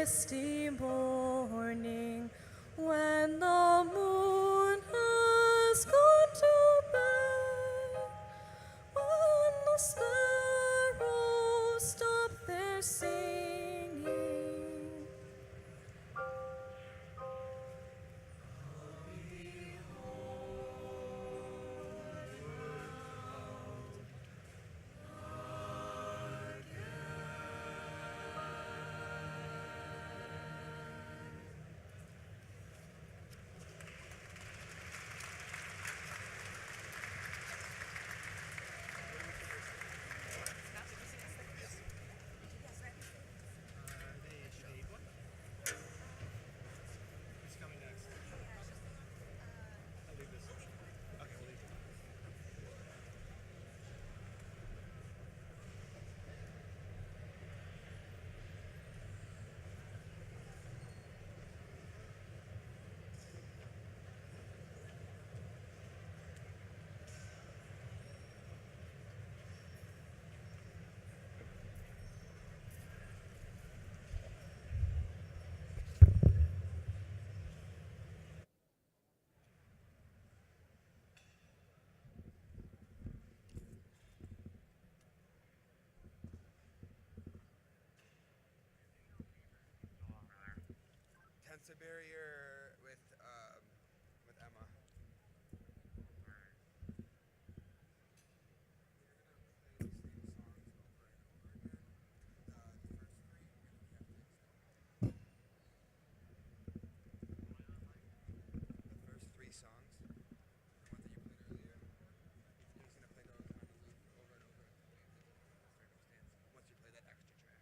misty morning, when the moon has gone to bed, when the sparrows stop their singing. Tense a barrier with Emma. The first three songs, the ones that you played earlier, you're just gonna play those on the loop over and over until we hit the circumstance. Once you play that extra track.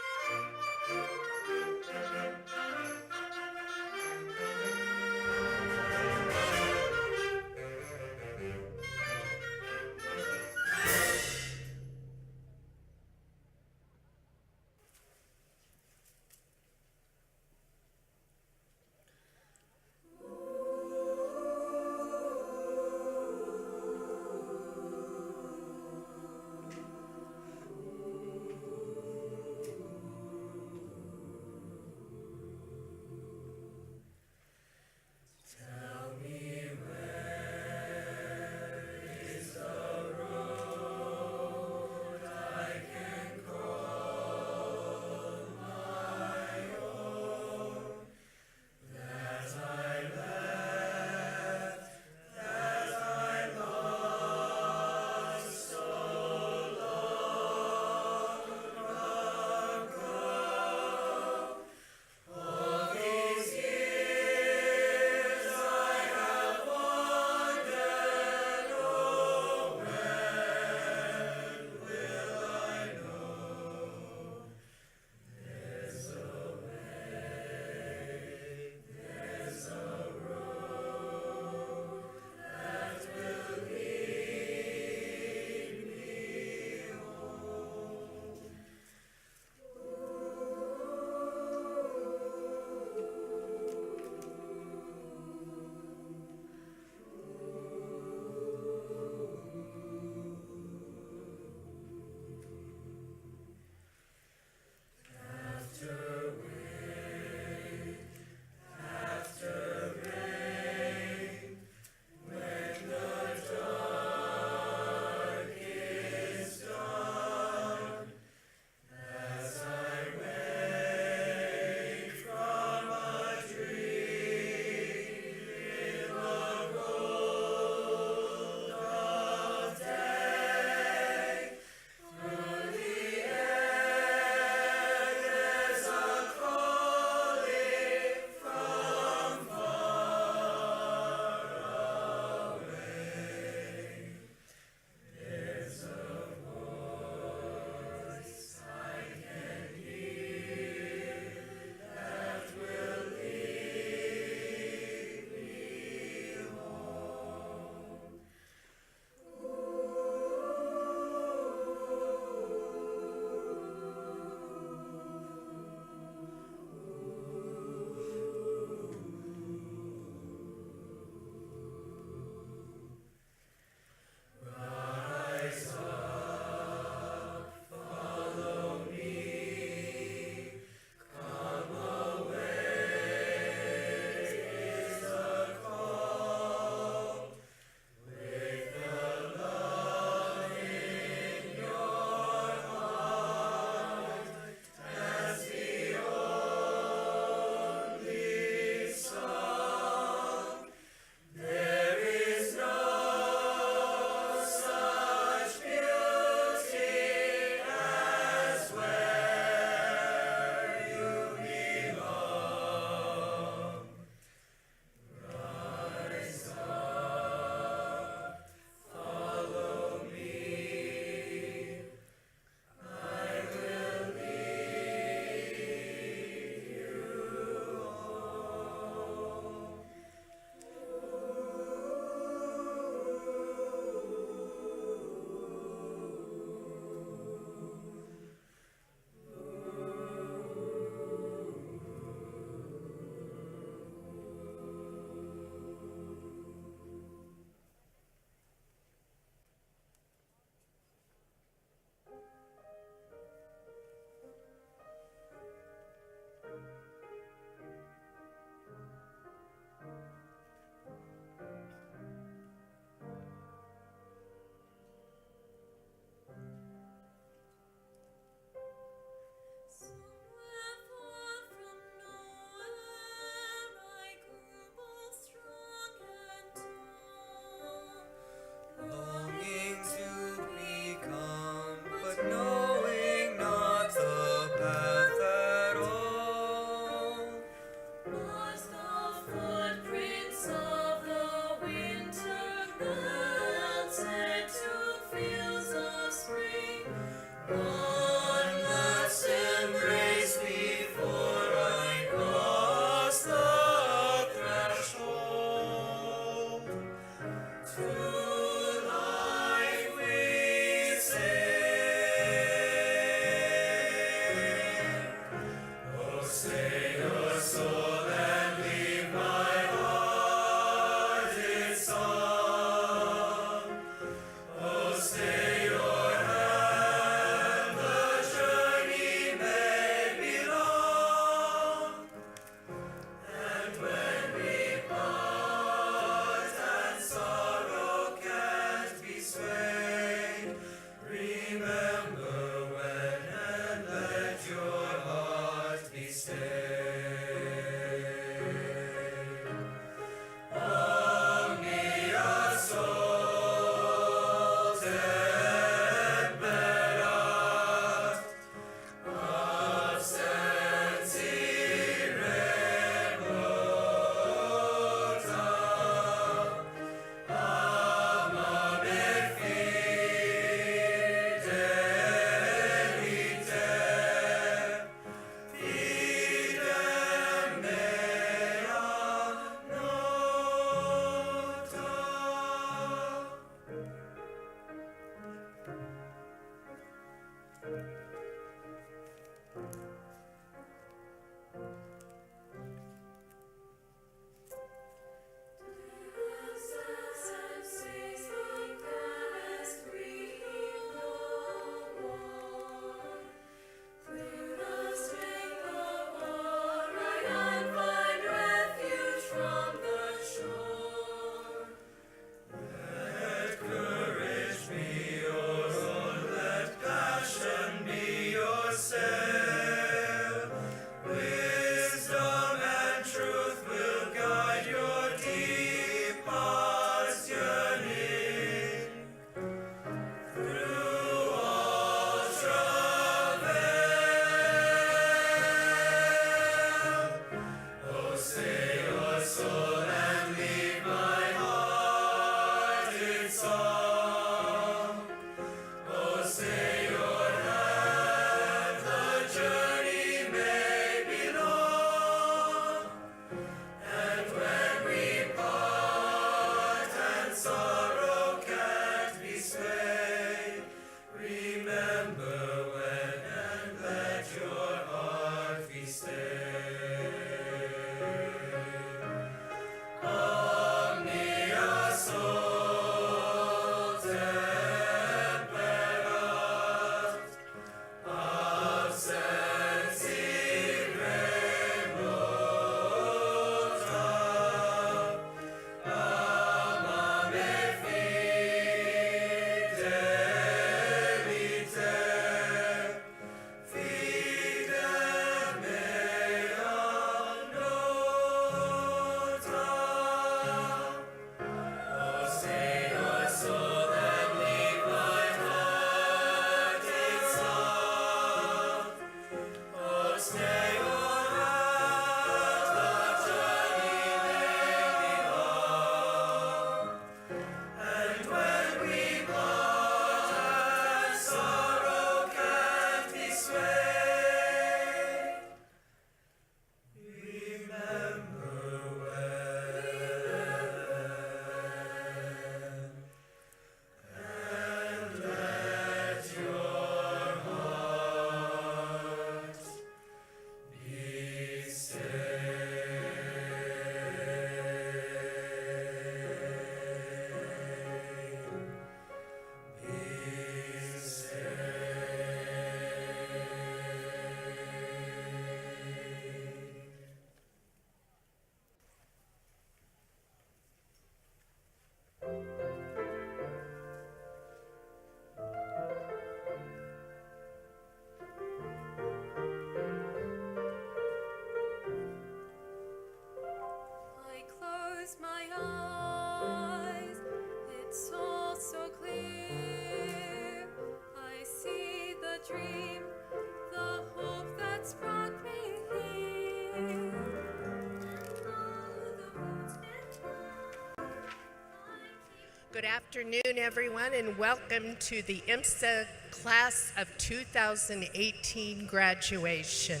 Good afternoon, everyone, and welcome to the IMSA Class of 2018 graduation.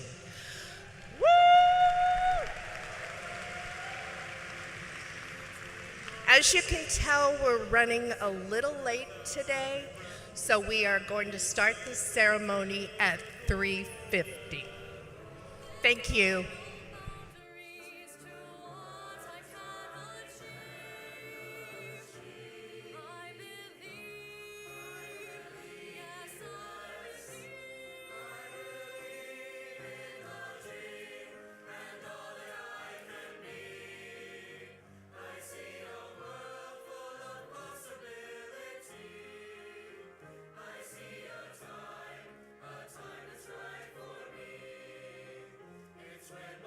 Woo! As you can tell, we're running a little late today, so we are going to start the ceremony at 3:50. Thank you. Boundaries to what I cannot change. I believe, yes, I believe. It's when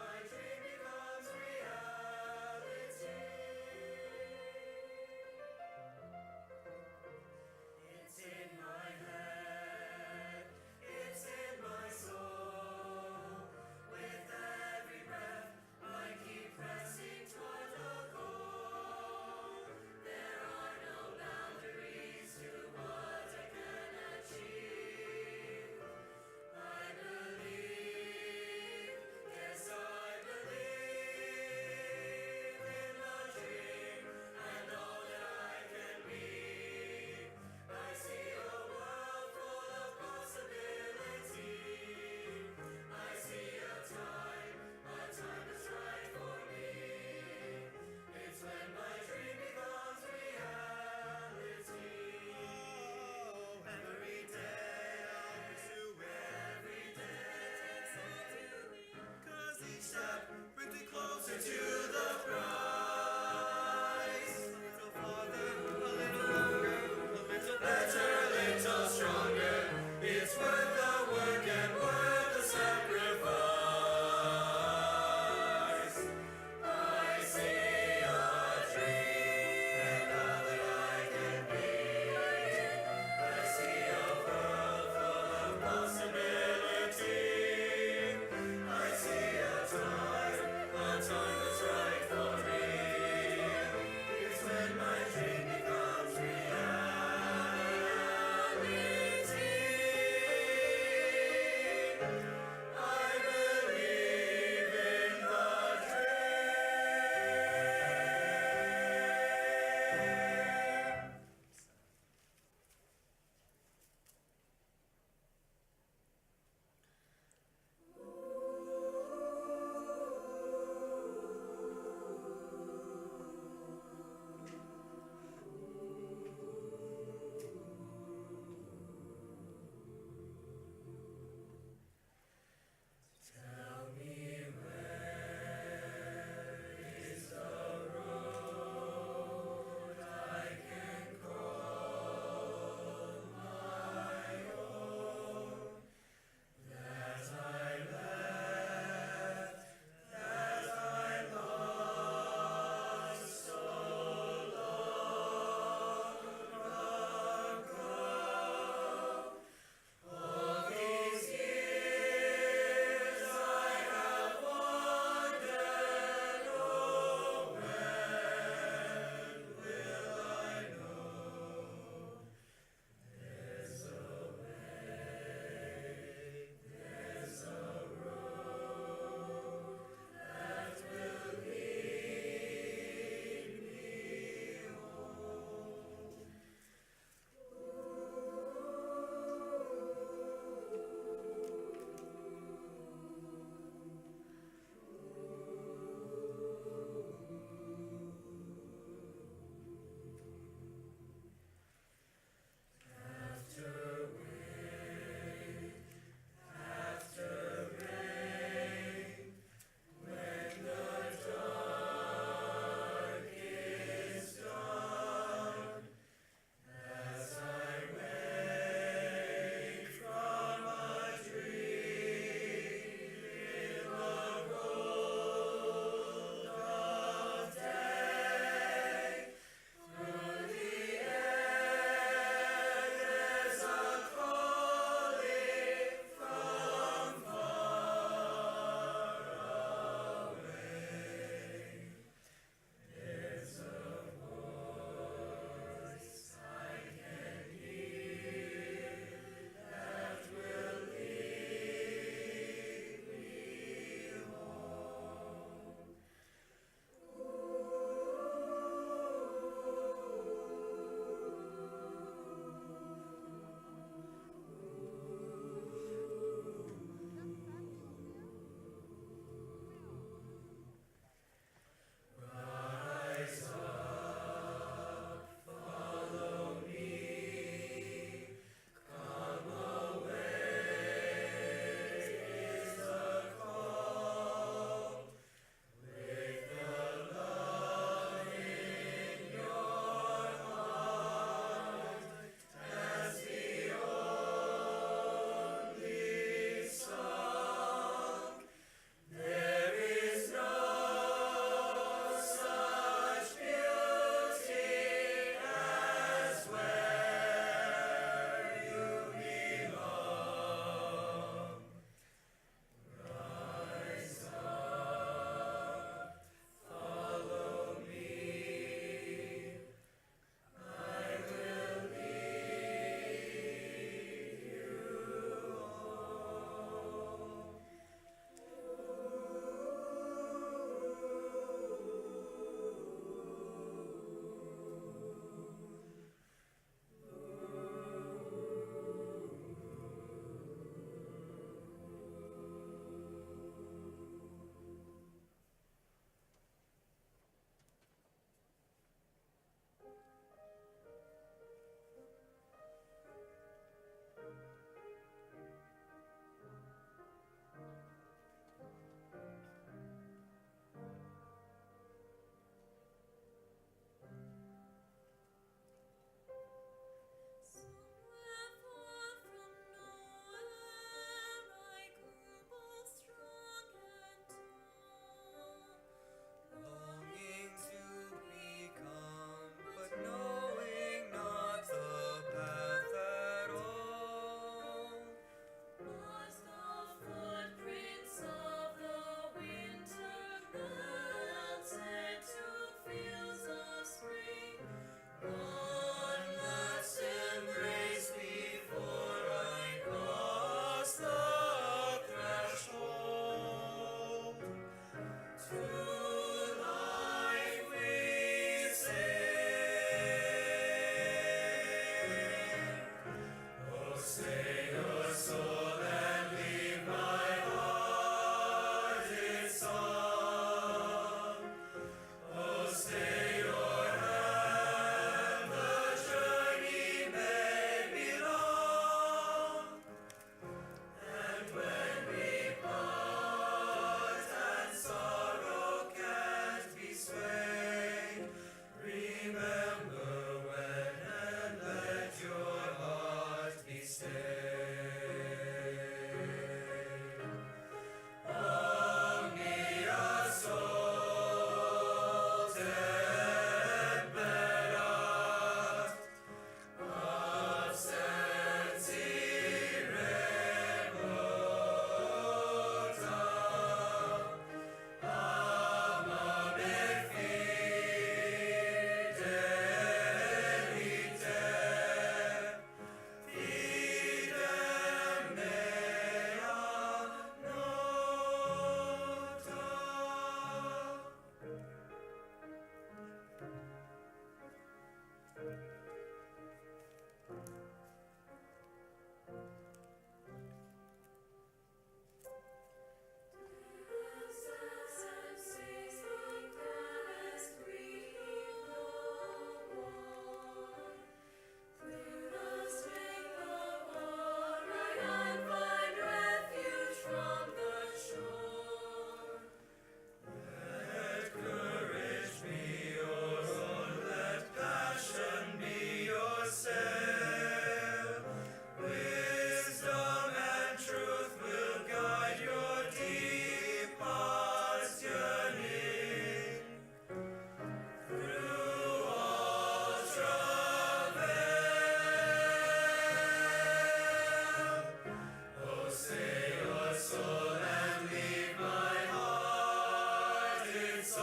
I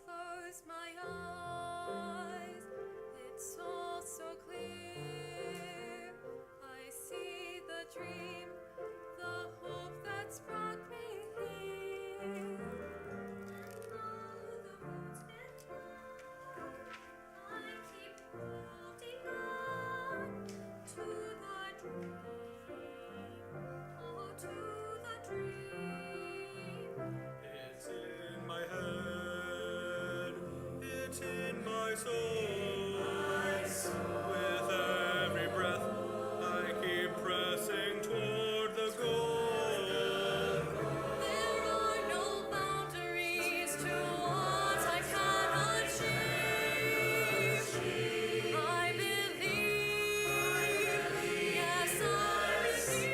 close my eyes, it's all so clear. I see the dream, the hope that's brought me here. All the roads been found, I keep holding on to the dream, oh, to the dream. It's in my head, it's in my soul. With every breath, I keep pressing toward the goal. There are no boundaries to what I can achieve. I believe, yes, I believe.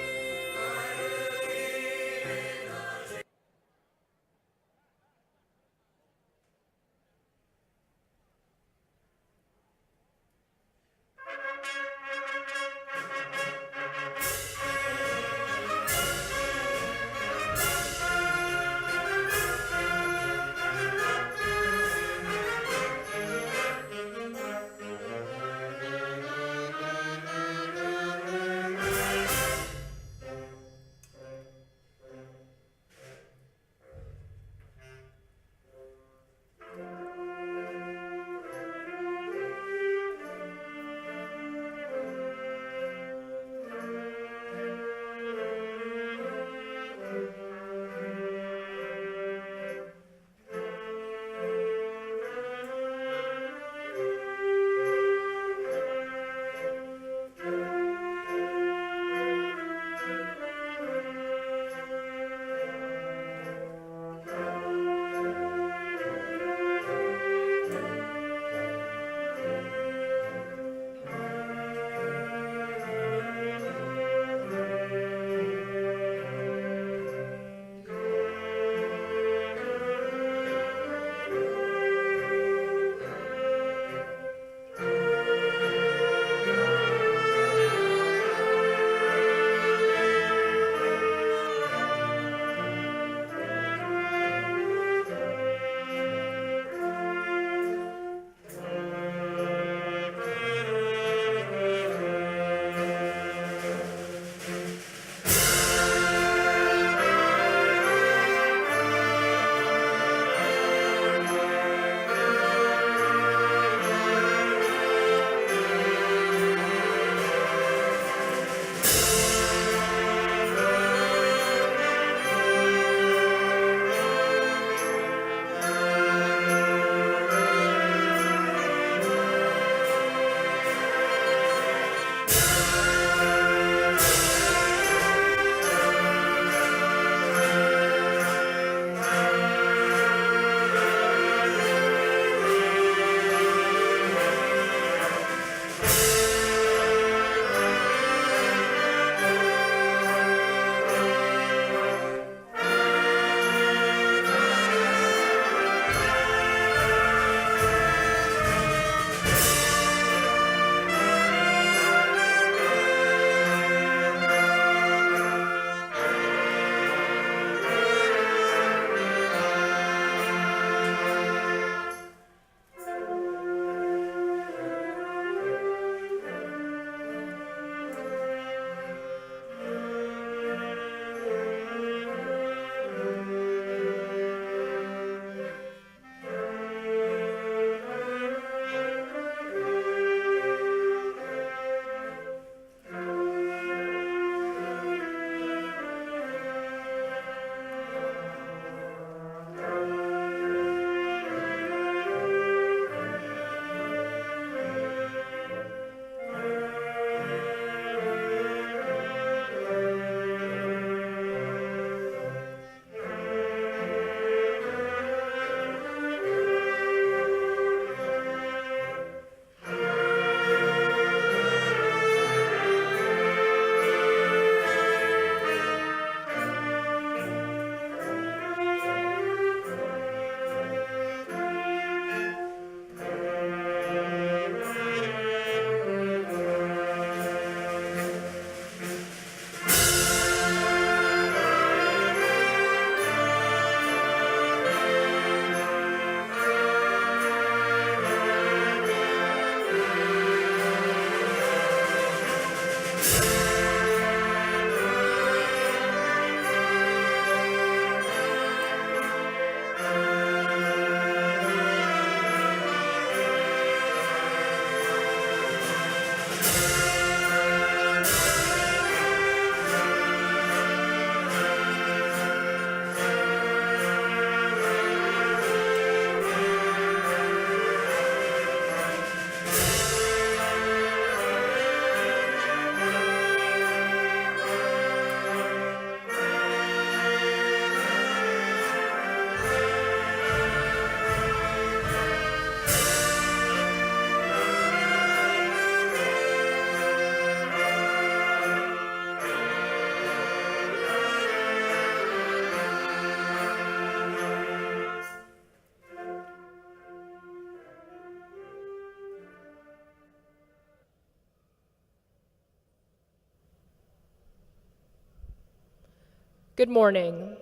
Good morning.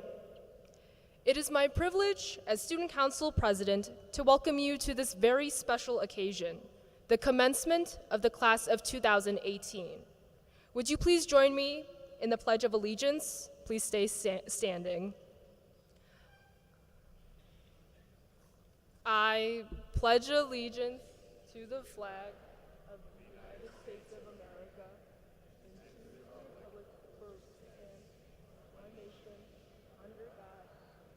It is my privilege as Student Council President to welcome you to this very special occasion, the commencement of the class of 2018. Would you please join me in the Pledge of Allegiance? Please stay standing. I pledge allegiance to the flag of the United States of America and to the republic for which it stands, one nation, under God,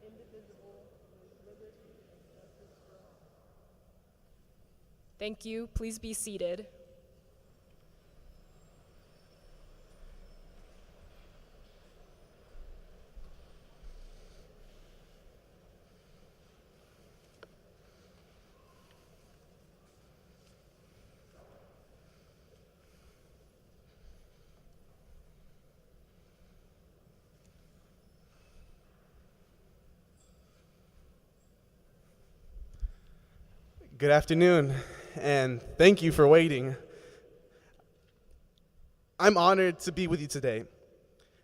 indivisible, with liberty and justice for all. Thank you. Please be seated. Good afternoon, and thank you for waiting. I'm honored to be with you today.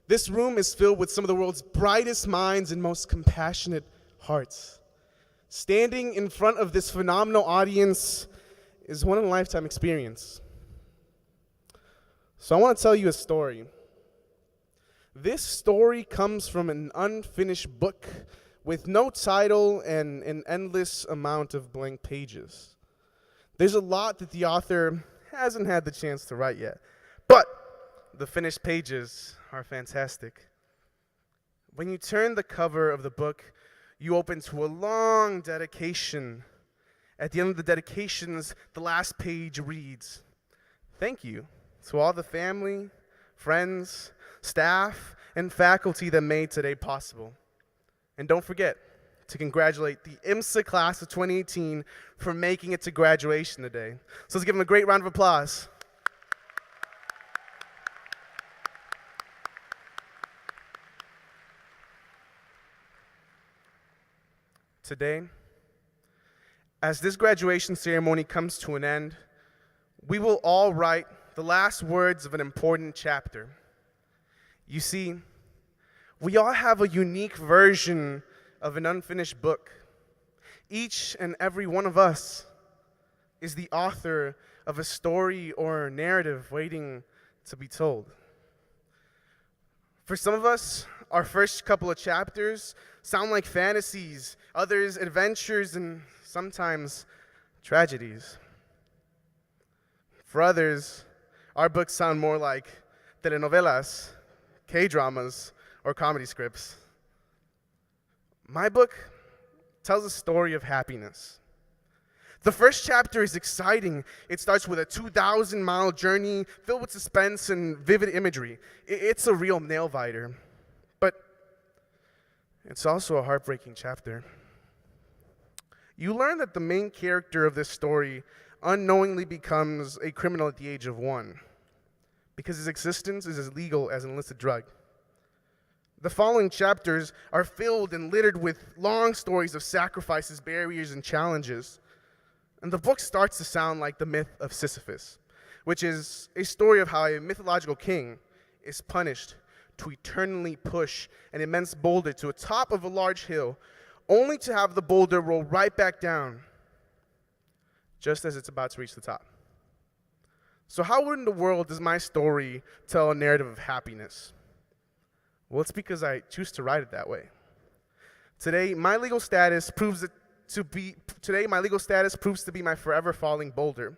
This room is filled with some of the world's brightest minds and most compassionate hearts. Standing in front of this phenomenal audience is one in a lifetime experience. So I want to tell you a story. This story comes from an unfinished book with no title and an endless amount of blank pages. There's a lot that the author hasn't had the chance to write yet, but the finished pages are fantastic. When you turn the cover of the book, you open to a long dedication. At the end of the dedications, the last page reads, "Thank you to all the family, friends, staff, and faculty that made today possible. And don't forget to congratulate the IMSA class of 2018 for making it to graduation today." So let's give them a great round of applause. Today, as this graduation ceremony comes to an end, we will all write the last words of an important chapter. You see, we all have a unique version of an unfinished book. Each and every one of us is the author of a story or narrative waiting to be told. For some of us, our first couple of chapters sound like fantasies, others adventures, and sometimes tragedies. For others, our books sound more like telenovelas, K-dramas, or comedy scripts. My book tells a story of happiness. The first chapter is exciting. It starts with a 2,000-mile journey filled with suspense and vivid imagery. It's a real nail-biter. But it's also a heartbreaking chapter. You learn that the main character of this story unknowingly becomes a criminal at the age of 1 because his existence is as legal as an illicit drug. The following chapters are filled and littered with long stories of sacrifices, barriers, and challenges. And the book starts to sound like the myth of Sisyphus, which is a story of how a mythological king is punished to eternally push an immense boulder to the top of a large hill, only to have the boulder roll right back down, just as it's about to reach the top. So how in the world does my story tell a narrative of happiness? Well, it's because I choose to write it that way. Today, my legal status proves to be my forever falling boulder.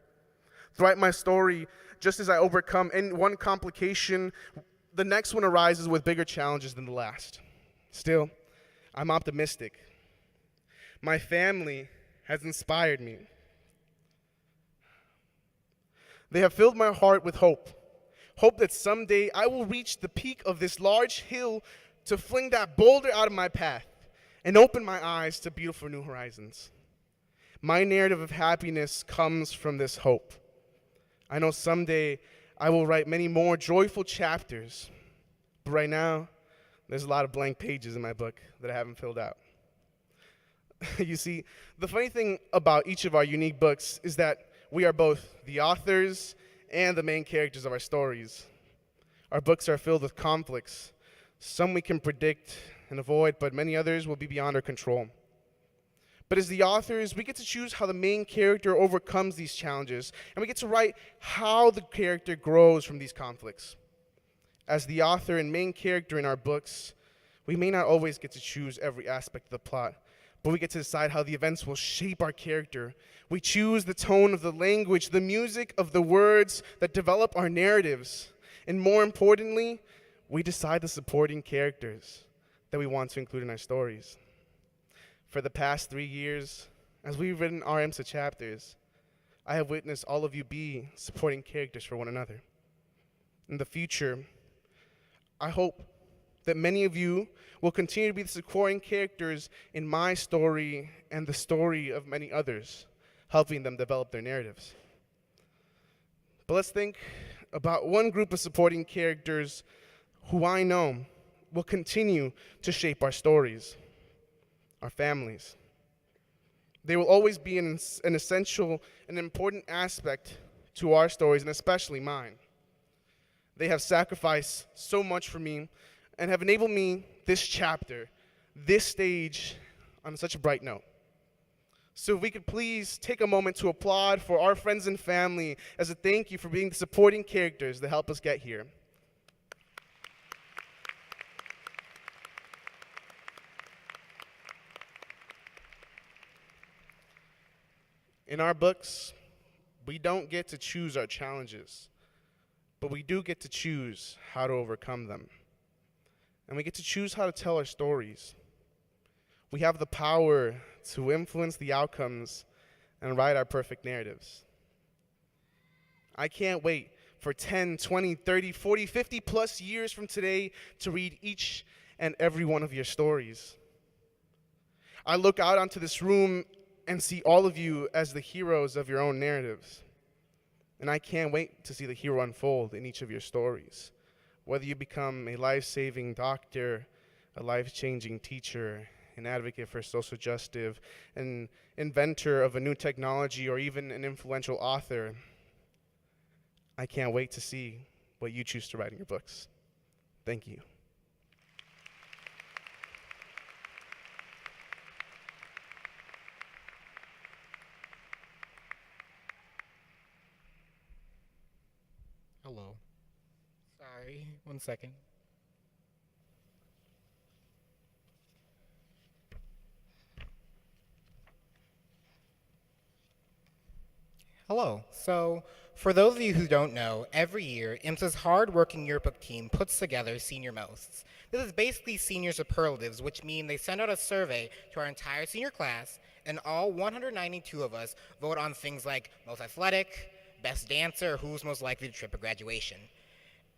Throughout my story, just as I overcome one complication, the next one arises with bigger challenges than the last. Still, I'm optimistic. My family has inspired me. They have filled my heart with hope. Hope that someday I will reach the peak of this large hill to fling that boulder out of my path and open my eyes to beautiful new horizons. My narrative of happiness comes from this hope. I know someday I will write many more joyful chapters, but right now, there's a lot of blank pages in my book that I haven't filled out. You see, the funny thing about each of our unique books is that we are both the authors and the main characters of our stories. Our books are filled with conflicts, Some we can predict and avoid, but many others will be beyond our control. But as the authors, we get to choose how the main character overcomes these challenges, and we get to write how the character grows from these conflicts. As the author and main character in our books, we may not always get to choose every aspect of the plot, but we get to decide how the events will shape our character. We choose the tone of the language, the music of the words that develop our narratives. And more importantly, we decide the supporting characters that we want to include in our stories. For the past 3 years, as we've written our IMSA chapters, I have witnessed all of you be supporting characters for one another. In the future, I hope that many of you will continue to be the supporting characters in my story and the story of many others, helping them develop their narratives. But let's think about one group of supporting characters who I know will continue to shape our stories, our families. They will always be an essential and important aspect to our stories, and especially mine. They have sacrificed so much for me and have enabled me this chapter, this stage, on such a bright note. So if we could please take a moment to applaud for our friends and family as a thank you for being the supporting characters that help us get here. In our books, we don't get to choose our challenges, but we do get to choose how to overcome them. And we get to choose how to tell our stories. We have the power to influence the outcomes and write our perfect narratives. I can't wait for 10, 20, 30, 40, 50 plus years from today to read each and every one of your stories. I look out onto this room and see all of you as the heroes of your own narratives. And I can't wait to see the hero unfold in each of your stories. Whether you become a life-saving doctor, a life-changing teacher, an advocate for social justice, an inventor of a new technology, or even an influential author, I can't wait to see what you choose to write in your books. Thank you. Hello. Sorry, 1 second. Hello. So, for those of you who don't know, every year, IMSA's hard-working yearbook team puts together Senior Mosts. This is basically senior superlatives, which mean they send out a survey to our entire senior class, and all 192 of us vote on things like most athletic, best dancer, who's most likely to trip at graduation.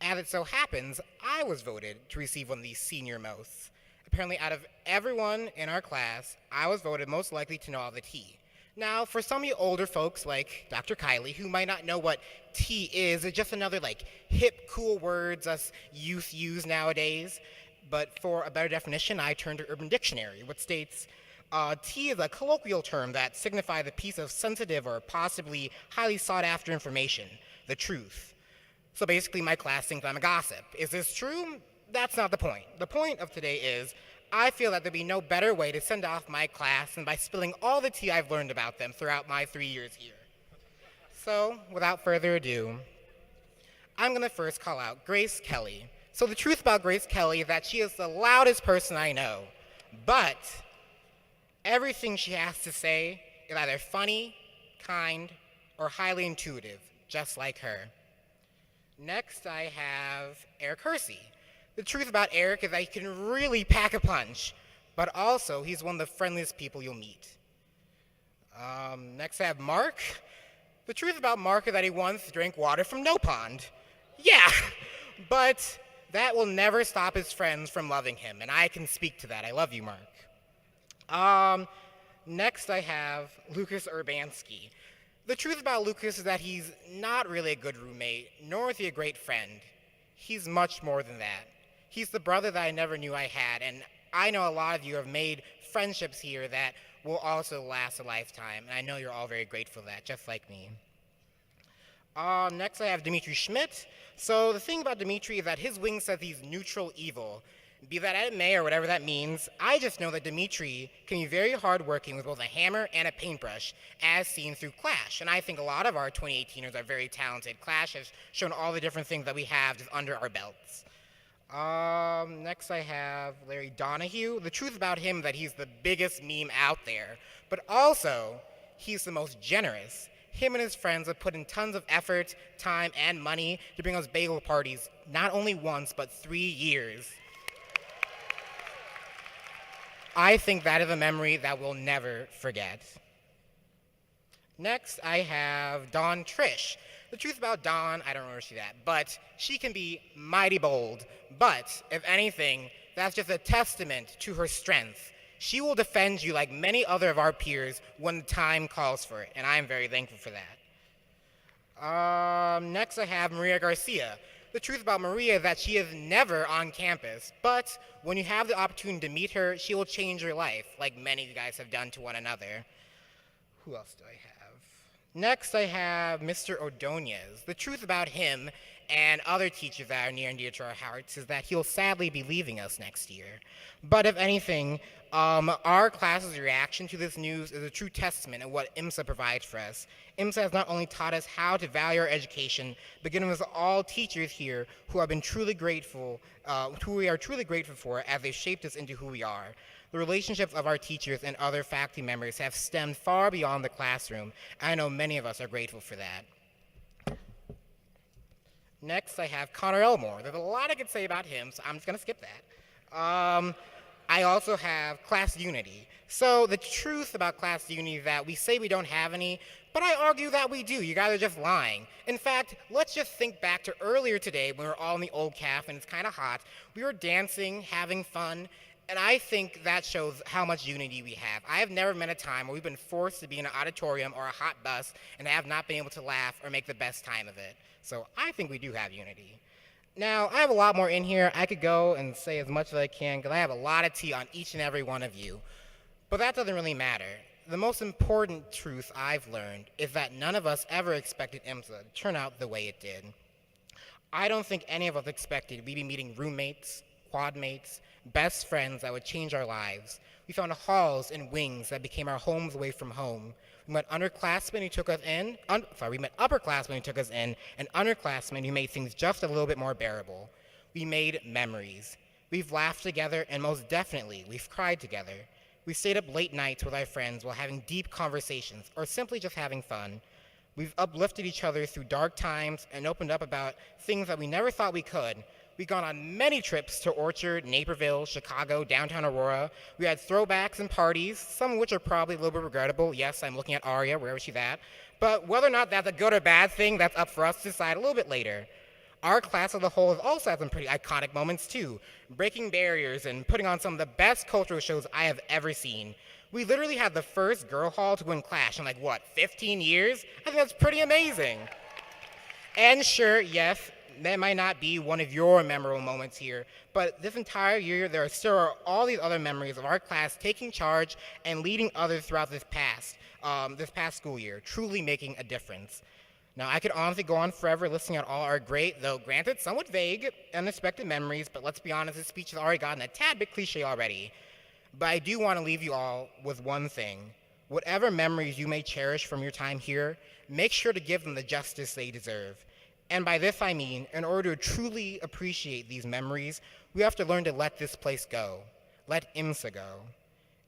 As it so happens, I was voted to receive one of these Senior Mosts. Apparently, out of everyone in our class, I was voted most likely to know all the tea. Now, for some of you older folks like Dr. Kylie, who might not know what tea is, it's just another hip, cool words us youth use nowadays. But for a better definition, I turned to Urban Dictionary, which states, tea is a colloquial term that signifies a piece of sensitive or possibly highly sought after information, the truth. So basically, my class thinks I'm a gossip. Is this true? That's not the point. The point of today is, I feel that there'd be no better way to send off my class than by spilling all the tea I've learned about them throughout my 3 years here. So, without further ado, I'm going to first call out Grace Kelly. So the truth about Grace Kelly is that she is the loudest person I know, but everything she has to say is either funny, kind, or highly intuitive, just like her. Next, I have Eric Hersey. The truth about Eric is that he can really pack a punch, but also he's one of the friendliest people you'll meet. Next, I have Mark. The truth about Mark is that he once drank water from no pond. Yeah, but that will never stop his friends from loving him, and I can speak to that. I love you, Mark. Next, I have Lucas Urbanski. The truth about Lucas is that he's not really a good roommate, nor is he a great friend. He's much more than that. He's the brother that I never knew I had, and I know a lot of you have made friendships here that will also last a lifetime, and I know you're all very grateful for that, just like me. Next, I have Dimitri Schmidt. So the thing about Dimitri is that his wing says he's neutral evil. Be that as it may, or whatever that means, I just know that Dimitri can be very hardworking with both a hammer and a paintbrush, as seen through Clash. And I think a lot of our 2018ers are very talented. Clash has shown all the different things that we have just under our belts. Next I have Larry Donahue. The truth about him is that he's the biggest meme out there, but also he's the most generous. Him and his friends have put in tons of effort, time, and money to bring us bagel parties, not only once, but 3 years. I think that is a memory that we'll never forget. Next, I have Dawn Trish. The truth about Dawn, I don't know where she's at, but she can be mighty bold. But, if anything, that's just a testament to her strength. She will defend you like many other of our peers when the time calls for it, and I am very thankful for that. Next, I have Maria Garcia. The truth about Maria is that she is never on campus, but when you have the opportunity to meet her, she will change your life, like many of you guys have done to one another. Who else do I have? Next, I have Mr. Ordonez. The truth about him and other teachers that are near and dear to our hearts is that he'll sadly be leaving us next year. But if anything, our class's reaction to this news is a true testament of what IMSA provides for us. IMSA has not only taught us how to value our education, but given us all teachers here who have been truly grateful, who we are truly grateful for as they shaped us into who we are. The relationships of our teachers and other faculty members have stemmed far beyond the classroom. I know many of us are grateful for that. Next, I have Connor Elmore. There's a lot I could say about him, so I'm just going to skip that. I also have class unity. So the truth about class unity is that we say we don't have any, but I argue that we do. You guys are just lying. In fact, let's just think back to earlier today when we were all in the old calf and it's kind of hot. We were dancing, having fun, and I think that shows how much unity we have. I have never met a time where we've been forced to be in an auditorium or a hot bus and have not been able to laugh or make the best time of it. So I think we do have unity. Now, I have a lot more in here. I could go and say as much as I can because I have a lot of tea on each and every one of you. But that doesn't really matter. The most important truth I've learned is that none of us ever expected IMSA to turn out the way it did. I don't think any of us expected we'd be meeting roommates, quad mates, best friends that would change our lives. We found halls and wings that became our homes away from home. We met underclassmen who took us in, we met upperclassmen who took us in, and underclassmen who made things just a little bit more bearable. We made memories. We've laughed together, and most definitely, we've cried together. We stayed up late nights with our friends while having deep conversations, or simply just having fun. We've uplifted each other through dark times and opened up about things that we never thought we could. We've gone on many trips to Orchard, Naperville, Chicago, downtown Aurora. We had throwbacks and parties, some of which are probably a little bit regrettable. Yes, I'm looking at Aria, wherever she's at. But whether or not that's a good or bad thing, that's up for us to decide a little bit later. Our class as a whole has also had some pretty iconic moments too, breaking barriers and putting on some of the best cultural shows I have ever seen. We literally had the first girl hall to win Clash in 15 years? I think that's pretty amazing. And sure, yes, that might not be one of your memorable moments here, but this entire year there are still all these other memories of our class taking charge and leading others throughout this past school year, truly making a difference. Now, I could honestly go on forever listing out all our great, though granted somewhat vague, unexpected memories, but let's be honest, this speech has already gotten a tad bit cliche already. But I do want to leave you all with one thing. Whatever memories you may cherish from your time here, make sure to give them the justice they deserve. And by this I mean, in order to truly appreciate these memories, we have to learn to let this place go. Let IMSA go.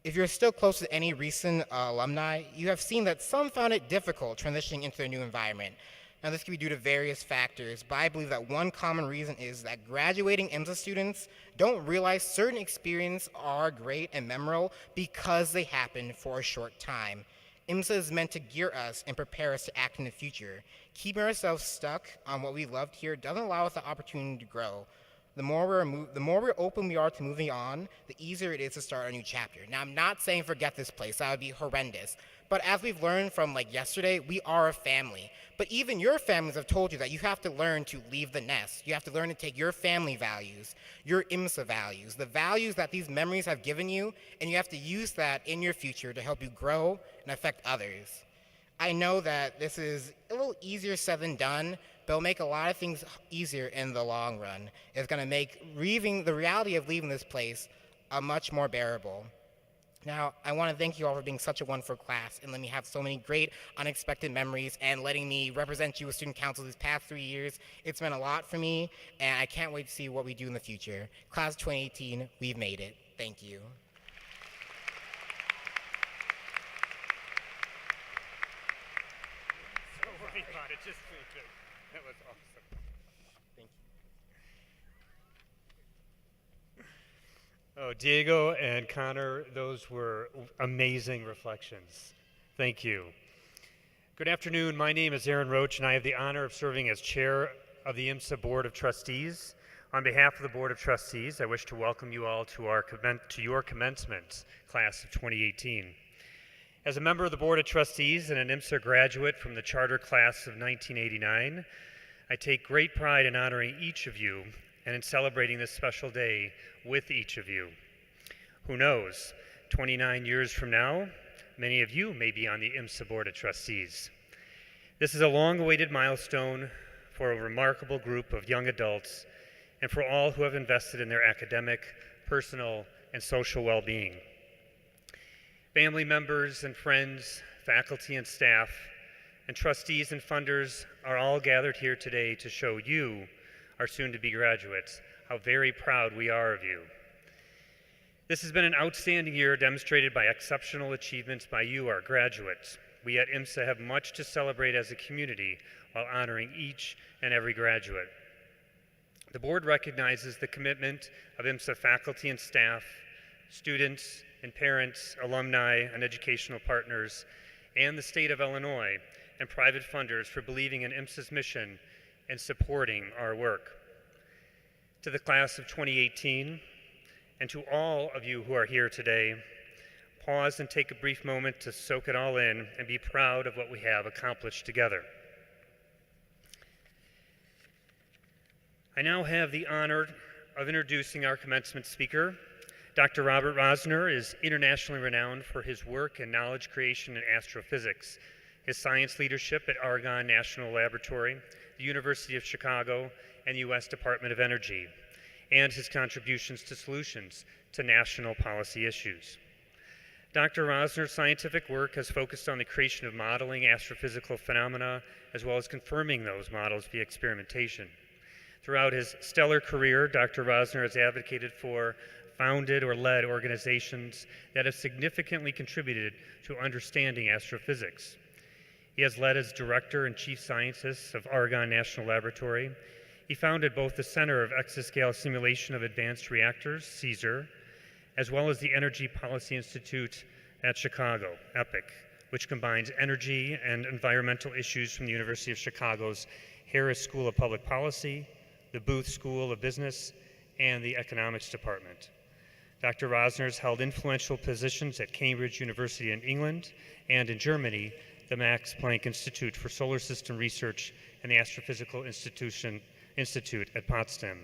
If you're still close to any recent alumni, you have seen that some found it difficult transitioning into their new environment. Now, this could be due to various factors, but I believe that one common reason is that graduating IMSA students don't realize certain experiences are great and memorable because they happen for a short time. IMSA is meant to gear us and prepare us to act in the future. Keeping ourselves stuck on what we loved here doesn't allow us the opportunity to grow. The more we're open we are to moving on, the easier it is to start a new chapter. Now, I'm not saying forget this place. That would be horrendous. But as we've learned from yesterday, we are a family. But even your families have told you that you have to learn to leave the nest. You have to learn to take your family values, your IMSA values, the values that these memories have given you, and you have to use that in your future to help you grow and affect others. I know that this is a little easier said than done, but it'll make a lot of things easier in the long run. It's going to make the reality of leaving this place much more bearable. Now, I want to thank you all for being such a wonderful class and letting me have so many great unexpected memories and letting me represent you as student council these past 3 years. It's meant a lot for me, and I can't wait to see what we do in the future. Class of 2018, we've made it. Thank you. Don't worry about it, just that was awesome. Thank you. Oh, Diego and Connor, those were amazing reflections. Thank you. Good afternoon. My name is Aaron Roach, and I have the honor of serving as chair of the IMSA Board of Trustees. On behalf of the Board of Trustees, I wish to welcome you all to your commencement class of 2018. As a member of the Board of Trustees and an IMSA graduate from the charter class of 1989, I take great pride in honoring each of you and in celebrating this special day with each of you. Who knows, 29 years from now, many of you may be on the IMSA Board of Trustees. This is a long-awaited milestone for a remarkable group of young adults and for all who have invested in their academic, personal, and social well-being. Family members and friends, faculty and staff, and trustees and funders are all gathered here today to show you, our soon-to-be graduates, how very proud we are of you. This has been an outstanding year demonstrated by exceptional achievements by you, our graduates. We at IMSA have much to celebrate as a community while honoring each and every graduate. The board recognizes the commitment of IMSA faculty and staff, students and parents, alumni and educational partners, and the state of Illinois and private funders for believing in IMSA's mission and supporting our work. To the class of 2018, and to all of you who are here today, pause and take a brief moment to soak it all in and be proud of what we have accomplished together. I now have the honor of introducing our commencement speaker. Dr. Robert Rosner is internationally renowned for his work in knowledge creation and astrophysics, his science leadership at Argonne National Laboratory, the University of Chicago, and the U.S. Department of Energy, and his contributions to solutions to national policy issues. Dr. Rosner's scientific work has focused on the creation of modeling astrophysical phenomena, as well as confirming those models via experimentation. Throughout his stellar career, Dr. Rosner has advocated for, founded, or led organizations that have significantly contributed to understanding astrophysics. He has led as director and chief scientist of Argonne National Laboratory. He founded both the Center of Exascale Simulation of Advanced Reactors, CSER, as well as the Energy Policy Institute at Chicago, EPIC, which combines energy and environmental issues from the University of Chicago's Harris School of Public Policy, the Booth School of Business, and the Economics Department. Dr. Rosner has held influential positions at Cambridge University in England and in Germany, the Max Planck Institute for Solar System Research and the Astrophysical Institute at Potsdam.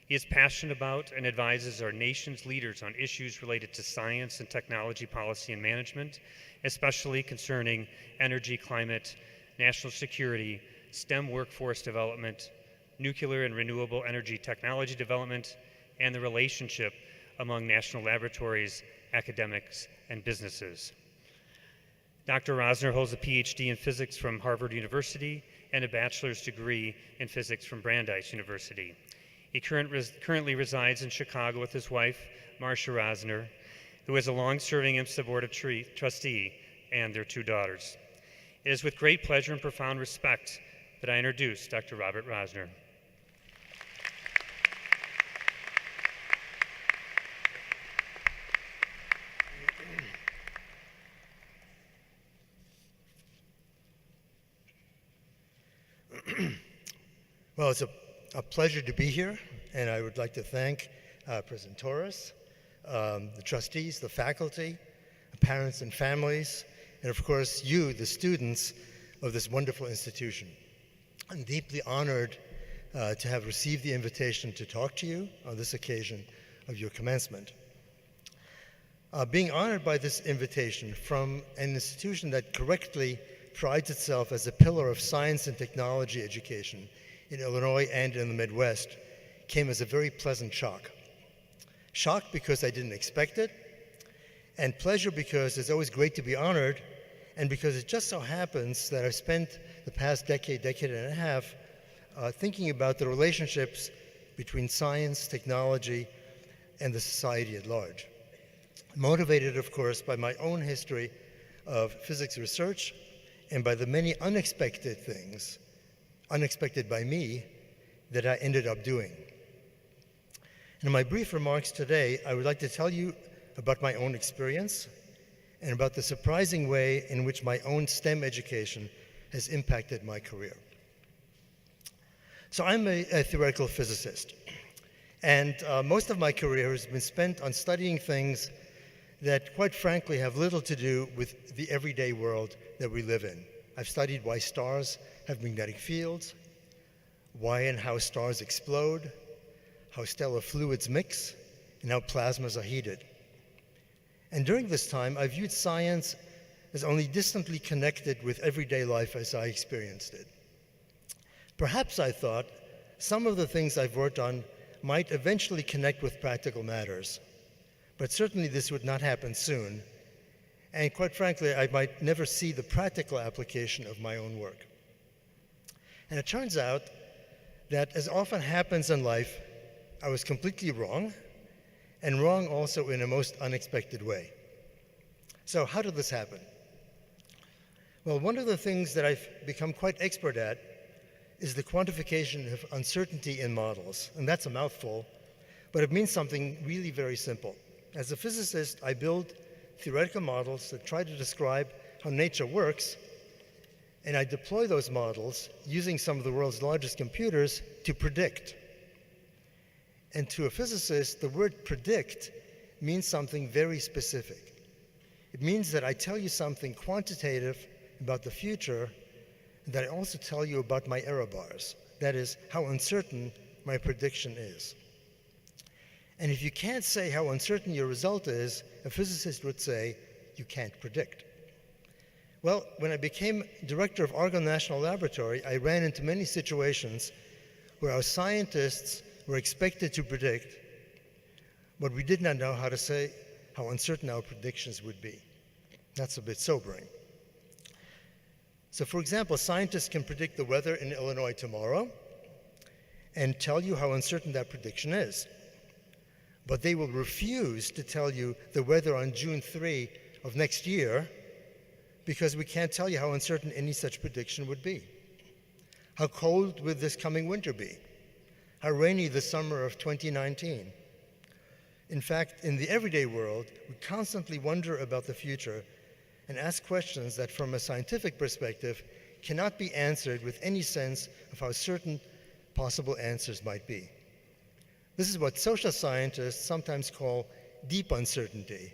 He is passionate about and advises our nation's leaders on issues related to science and technology policy and management, especially concerning energy, climate, national security, STEM workforce development, nuclear and renewable energy technology development, and the relationship among national laboratories, academics, and businesses. Dr. Rosner holds a PhD in physics from Harvard University and a bachelor's degree in physics from Brandeis University. He currently resides in Chicago with his wife, Marcia Rosner, who is a long-serving IMSA Board of Trustee, and their 2 daughters. It is with great pleasure and profound respect that I introduce Dr. Robert Rosner. Well, it's a pleasure to be here, and I would like to thank President Torres, the trustees, the faculty, the parents and families, and of course you, the students of this wonderful institution. I'm deeply honored to have received the invitation to talk to you on this occasion of your commencement. Being honored by this invitation from an institution that correctly prides itself as a pillar of science and technology education in Illinois and in the Midwest, came as a very pleasant shock. Shock because I didn't expect it, and pleasure because it's always great to be honored, and because it just so happens that I've spent the past decade and a half thinking about the relationships between science, technology, and the society at large. Motivated, of course, by my own history of physics research and by the many unexpected things, unexpected by me, that I ended up doing. In my brief remarks today, I would like to tell you about my own experience and about the surprising way in which my own STEM education has impacted my career. So I'm a theoretical physicist, and most of my career has been spent on studying things that, quite frankly, have little to do with the everyday world that we live in. I've studied why stars have magnetic fields, why and how stars explode, how stellar fluids mix, and how plasmas are heated. And during this time, I viewed science as only distantly connected with everyday life as I experienced it. Perhaps I thought some of the things I've worked on might eventually connect with practical matters, but certainly this would not happen soon, and quite frankly, I might never see the practical application of my own work. And it turns out that, as often happens in life, I was completely wrong, and wrong also in a most unexpected way. So how did this happen? Well, one of the things that I've become quite expert at is the quantification of uncertainty in models. And that's a mouthful, but it means something really very simple. As a physicist, I build theoretical models that try to describe how nature works, and I deploy those models using some of the world's largest computers to predict. And to a physicist, the word predict means something very specific. It means that I tell you something quantitative about the future, and that I also tell you about my error bars. That is, how uncertain my prediction is. And if you can't say how uncertain your result is, a physicist would say, you can't predict. Well, when I became director of Argonne National Laboratory, I ran into many situations where our scientists were expected to predict, but we did not know how to say how uncertain our predictions would be. That's a bit sobering. So, for example, scientists can predict the weather in Illinois tomorrow and tell you how uncertain that prediction is. But they will refuse to tell you the weather on June 3 of next year because we can't tell you how uncertain any such prediction would be. How cold would this coming winter be? How rainy the summer of 2019? In fact, in the everyday world, we constantly wonder about the future and ask questions that, from a scientific perspective, cannot be answered with any sense of how certain possible answers might be. This is what social scientists sometimes call deep uncertainty.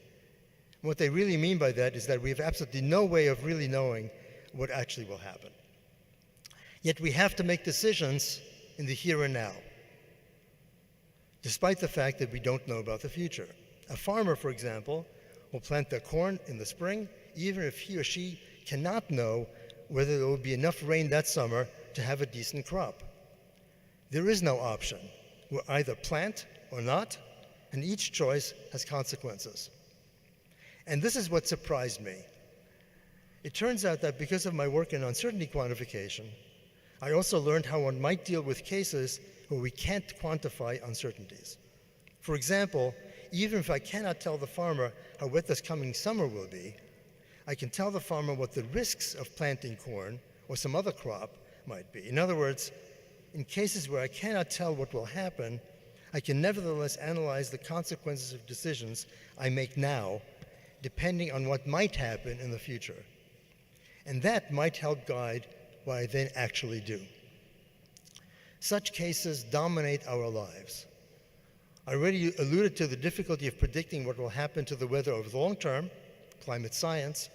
What they really mean by that is that we have absolutely no way of really knowing what actually will happen. Yet we have to make decisions in the here and now, despite the fact that we don't know about the future. A farmer, for example, will plant their corn in the spring, even if he or she cannot know whether there will be enough rain that summer to have a decent crop. There is no option. We'll either plant or not, and each choice has consequences. And this is what surprised me. It turns out that because of my work in uncertainty quantification, I also learned how one might deal with cases where we can't quantify uncertainties. For example, even if I cannot tell the farmer how wet this coming summer will be, I can tell the farmer what the risks of planting corn or some other crop might be. In other words, in cases where I cannot tell what will happen, I can nevertheless analyze the consequences of decisions I make now, depending on what might happen in the future. And that might help guide what I then actually do. Such cases dominate our lives. I already alluded to the difficulty of predicting what will happen to the weather over the long term, climate science,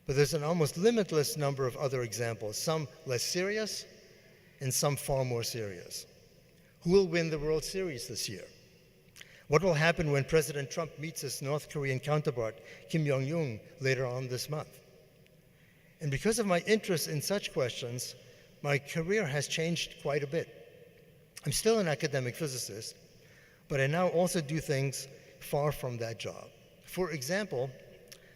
but there's an almost limitless number of other examples, some less serious and some far more serious. Who will win the World Series this year? What will happen when President Trump meets his North Korean counterpart, Kim Jong-un, later on this month? And because of my interest in such questions, my career has changed quite a bit. I'm still an academic physicist, but I now also do things far from that job. For example,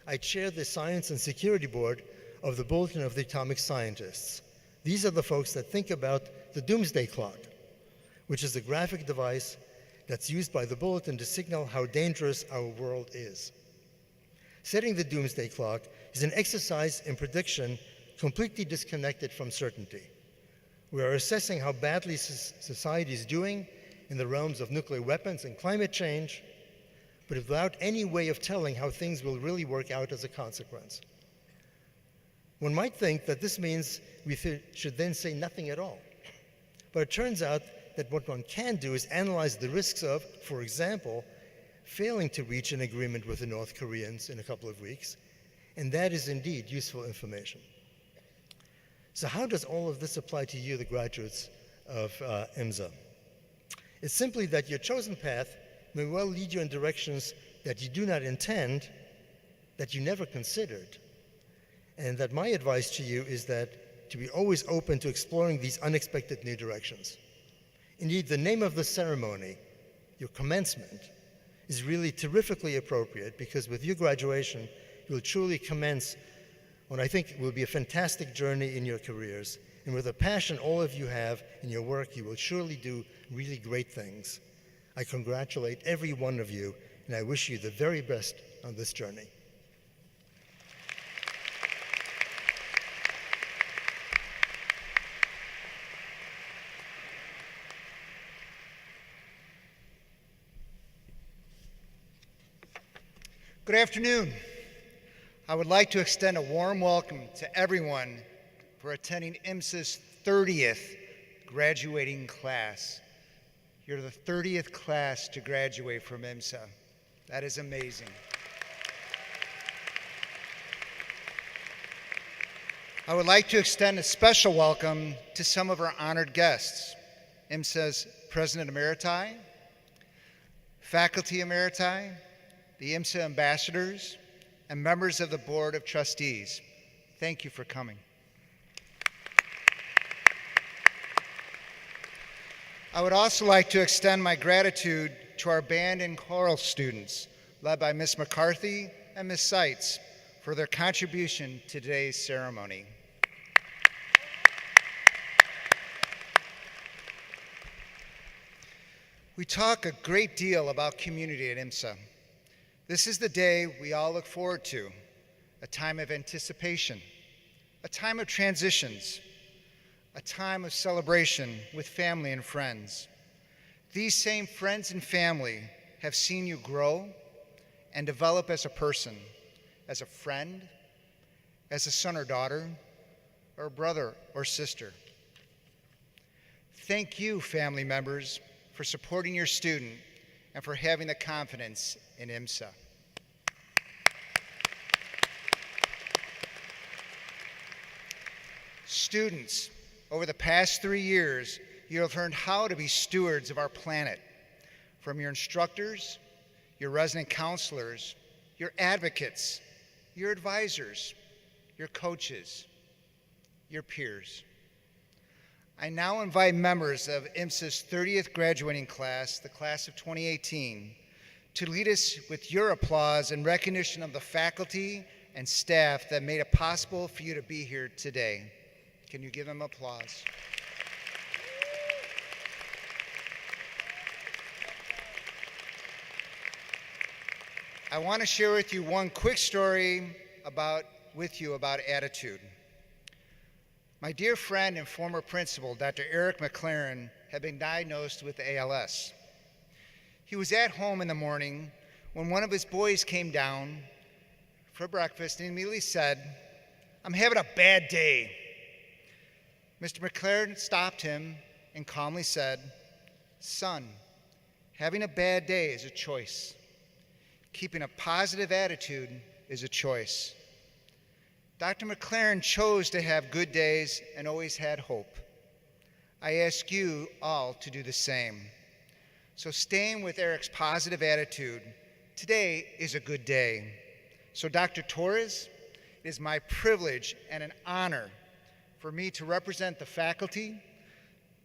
I chair the Science and Security Board of the Bulletin of the Atomic Scientists. These are the folks that think about the doomsday clock, which is a graphic device that's used by the Bulletin to signal how dangerous our world is. Setting the doomsday clock is an exercise in prediction completely disconnected from certainty. We are assessing how badly society is doing in the realms of nuclear weapons and climate change, but without any way of telling how things will really work out as a consequence. One might think that this means we should then say nothing at all. But it turns out that what one can do is analyze the risks of, for example, failing to reach an agreement with the North Koreans in a couple of weeks, and that is indeed useful information. So how does all of this apply to you, the graduates of IMSA? It's simply that your chosen path may well lead you in directions that you do not intend, that you never considered, and that my advice to you is that to be always open to exploring these unexpected new directions. Indeed, the name of the ceremony, your commencement, is really terrifically appropriate because with your graduation, you will truly commence what I think will be a fantastic journey in your careers. And with the passion all of you have in your work, you will surely do really great things. I congratulate every one of you, and I wish you the very best on this journey. Good afternoon. I would like to extend a warm welcome to everyone for attending IMSA's 30th graduating class. You're the 30th class to graduate from IMSA. That is amazing. I would like to extend a special welcome to some of our honored guests, IMSA's President Emeriti, Faculty Emeriti, the IMSA ambassadors, and members of the Board of Trustees. Thank you for coming. I would also like to extend my gratitude to our band and choral students, led by Ms. McCarthy and Ms. Seitz, for their contribution to today's ceremony. We talk a great deal about community at IMSA. This is the day we all look forward to, a time of anticipation, a time of transitions, a time of celebration with family and friends. These same friends and family have seen you grow and develop as a person, as a friend, as a son or daughter, or a brother or sister. Thank you, family members, for supporting your student and for having the confidence in IMSA. Students, over the past 3 years, you have learned how to be stewards of our planet, from your instructors, your resident counselors, your advocates, your advisors, your coaches, your peers. I now invite members of IMSA's 30th graduating class, the class of 2018, to lead us with your applause in recognition of the faculty and staff that made it possible for you to be here today. Can you give them applause? I want to share with you one quick story about attitude. My dear friend and former principal, Dr. Eric McLaren, had been diagnosed with ALS. He was at home in the morning when one of his boys came down for breakfast and immediately said, "I'm having a bad day." Mr. McLaren stopped him and calmly said, "Son, having a bad day is a choice. Keeping a positive attitude is a choice." Dr. McLaren chose to have good days and always had hope. I ask you all to do the same. So staying with Eric's positive attitude, today is a good day. So Dr. Torres, it it is my privilege and an honor for me to represent the faculty,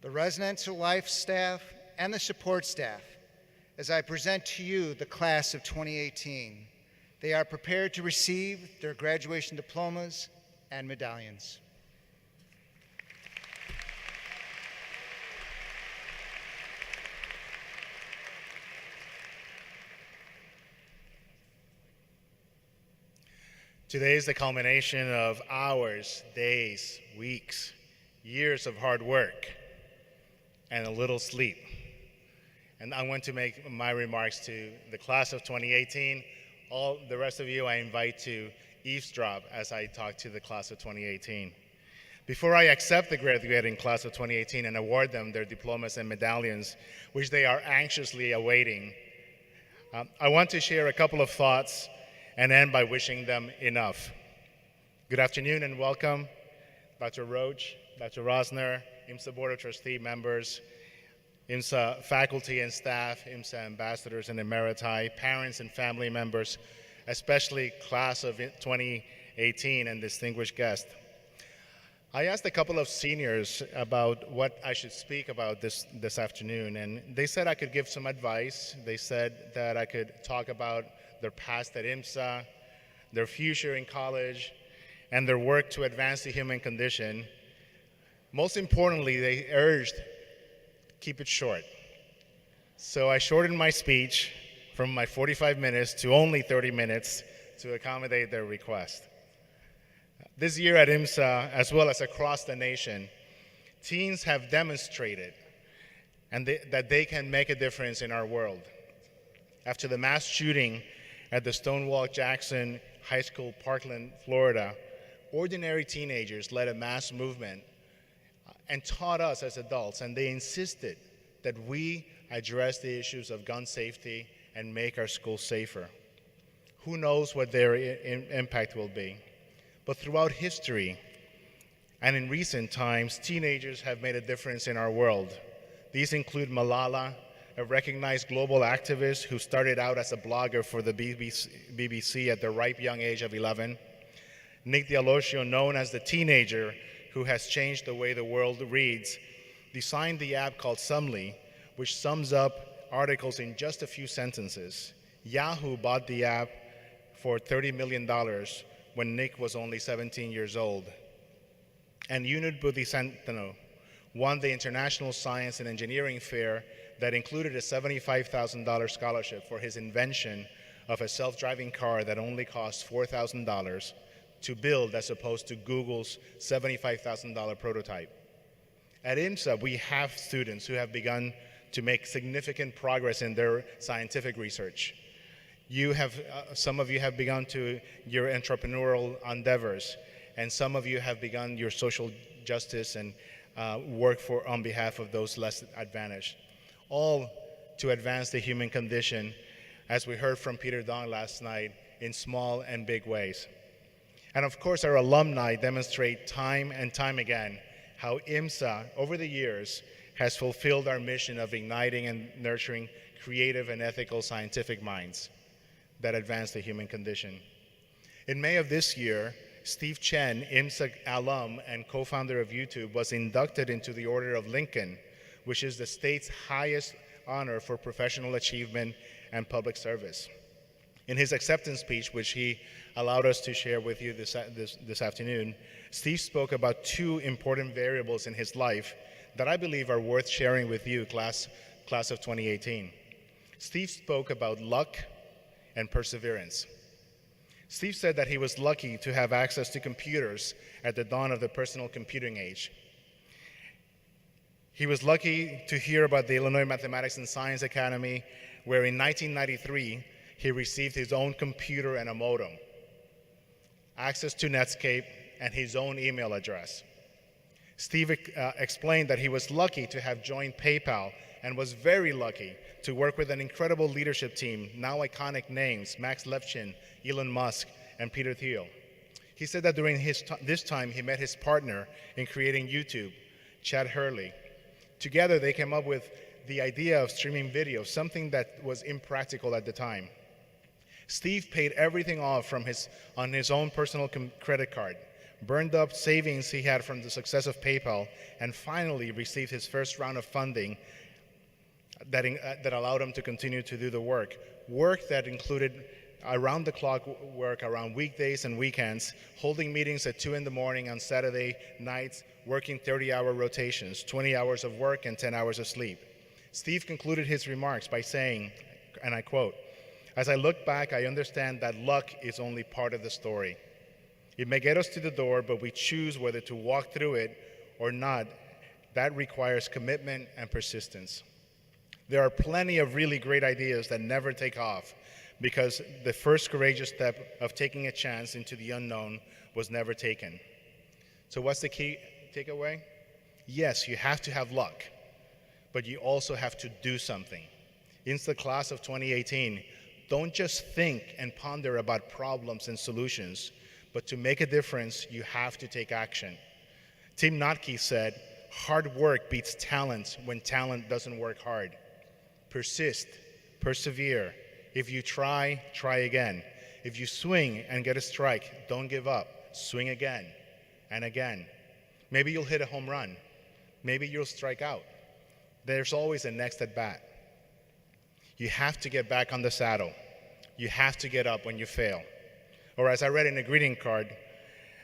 the residential life staff, and the support staff as I present to you the class of 2018. They are prepared to receive their graduation diplomas and medallions. Today is the culmination of hours, days, weeks, years of hard work, and a little sleep. And I want to make my remarks to the class of 2018. All the rest of you I invite to eavesdrop as I talk to the class of 2018. Before I accept the graduating class of 2018 and award them their diplomas and medallions, which they are anxiously awaiting, I want to share a couple of thoughts and end by wishing them enough. Good afternoon and welcome, Dr. Roach, Dr. Rosner, IMSA Board of Trustee members, IMSA faculty and staff, IMSA ambassadors and emeriti, parents and family members, especially class of 2018 and distinguished guests. I asked a couple of seniors about what I should speak about this afternoon, and they said I could give some advice. They said that I could talk about their past at IMSA, their future in college, and their work to advance the human condition. Most importantly, they urged, keep it short. So I shortened my speech from my 45 minutes to only 30 minutes to accommodate their request. This year at IMSA, as well as across the nation, teens have demonstrated that they can make a difference in our world. After the mass shooting at the Stonewall Jackson High School, Parkland, Florida, ordinary teenagers led a mass movement and taught us as adults, and they insisted that we address the issues of gun safety and make our schools safer. Who knows what their impact will be? But throughout history and in recent times, teenagers have made a difference in our world. These include Malala, a recognized global activist who started out as a blogger for the BBC at the ripe young age of 11. Nick D'Alosio, known as the teenager who has changed the way the world reads, designed the app called Sumly, which sums up articles in just a few sentences. Yahoo bought the app for $30 million when Nick was only 17 years old. And Unit Buddhisantano won the International Science and Engineering Fair that included a $75,000 scholarship for his invention of a self-driving car that only cost $4,000 to build as opposed to Google's $75,000 prototype. At IMSA, we have students who have begun to make significant progress in their scientific research. Some of you have begun your entrepreneurial endeavors, and some of you have begun your social justice and work on behalf of those less advantaged, all to advance the human condition, as we heard from Peter Dong last night, in small and big ways. And of course, our alumni demonstrate time and time again how IMSA, over the years, has fulfilled our mission of igniting and nurturing creative and ethical scientific minds that advance the human condition. In May of this year, Steve Chen, IMSA alum and co-founder of YouTube, was inducted into the Order of Lincoln, which is the state's highest honor for professional achievement and public service. In his acceptance speech, which he allowed us to share with you this afternoon, Steve spoke about two important variables in his life that I believe are worth sharing with you, class of 2018. Steve spoke about luck and perseverance. Steve said that he was lucky to have access to computers at the dawn of the personal computing age. He was lucky to hear about the Illinois Mathematics and Science Academy, where in 1993, he received his own computer and a modem, access to Netscape, and his own email address. Steve explained that he was lucky to have joined PayPal and was very lucky to work with an incredible leadership team, now iconic names, Max Levchin, Elon Musk, and Peter Thiel. He said that during this time, he met his partner in creating YouTube, Chad Hurley. Together, they came up with the idea of streaming video, something that was impractical at the time. Steve paid everything off on his own personal credit card, burned up savings he had from the success of PayPal, and finally received his first round of funding that allowed him to continue to do the work that included around-the-clock work around weekdays and weekends, holding meetings at 2 in the morning on Saturday nights, working 30-hour rotations, 20 hours of work and 10 hours of sleep. Steve concluded his remarks by saying, and I quote, "As I look back, I understand that luck is only part of the story. It may get us to the door, but we choose whether to walk through it or not. That requires commitment and persistence." There are plenty of really great ideas that never take off because the first courageous step of taking a chance into the unknown was never taken. So what's the key takeaway? Yes, you have to have luck, but you also have to do something. IMSA class of 2018, don't just think and ponder about problems and solutions, but to make a difference, you have to take action. Tim Notke said, "Hard work beats talent when talent doesn't work hard." Persist, persevere. If you try, try again. If you swing and get a strike, don't give up. Swing again and again. Maybe you'll hit a home run. Maybe you'll strike out. There's always a next at bat. You have to get back on the saddle. You have to get up when you fail. Or as I read in a greeting card,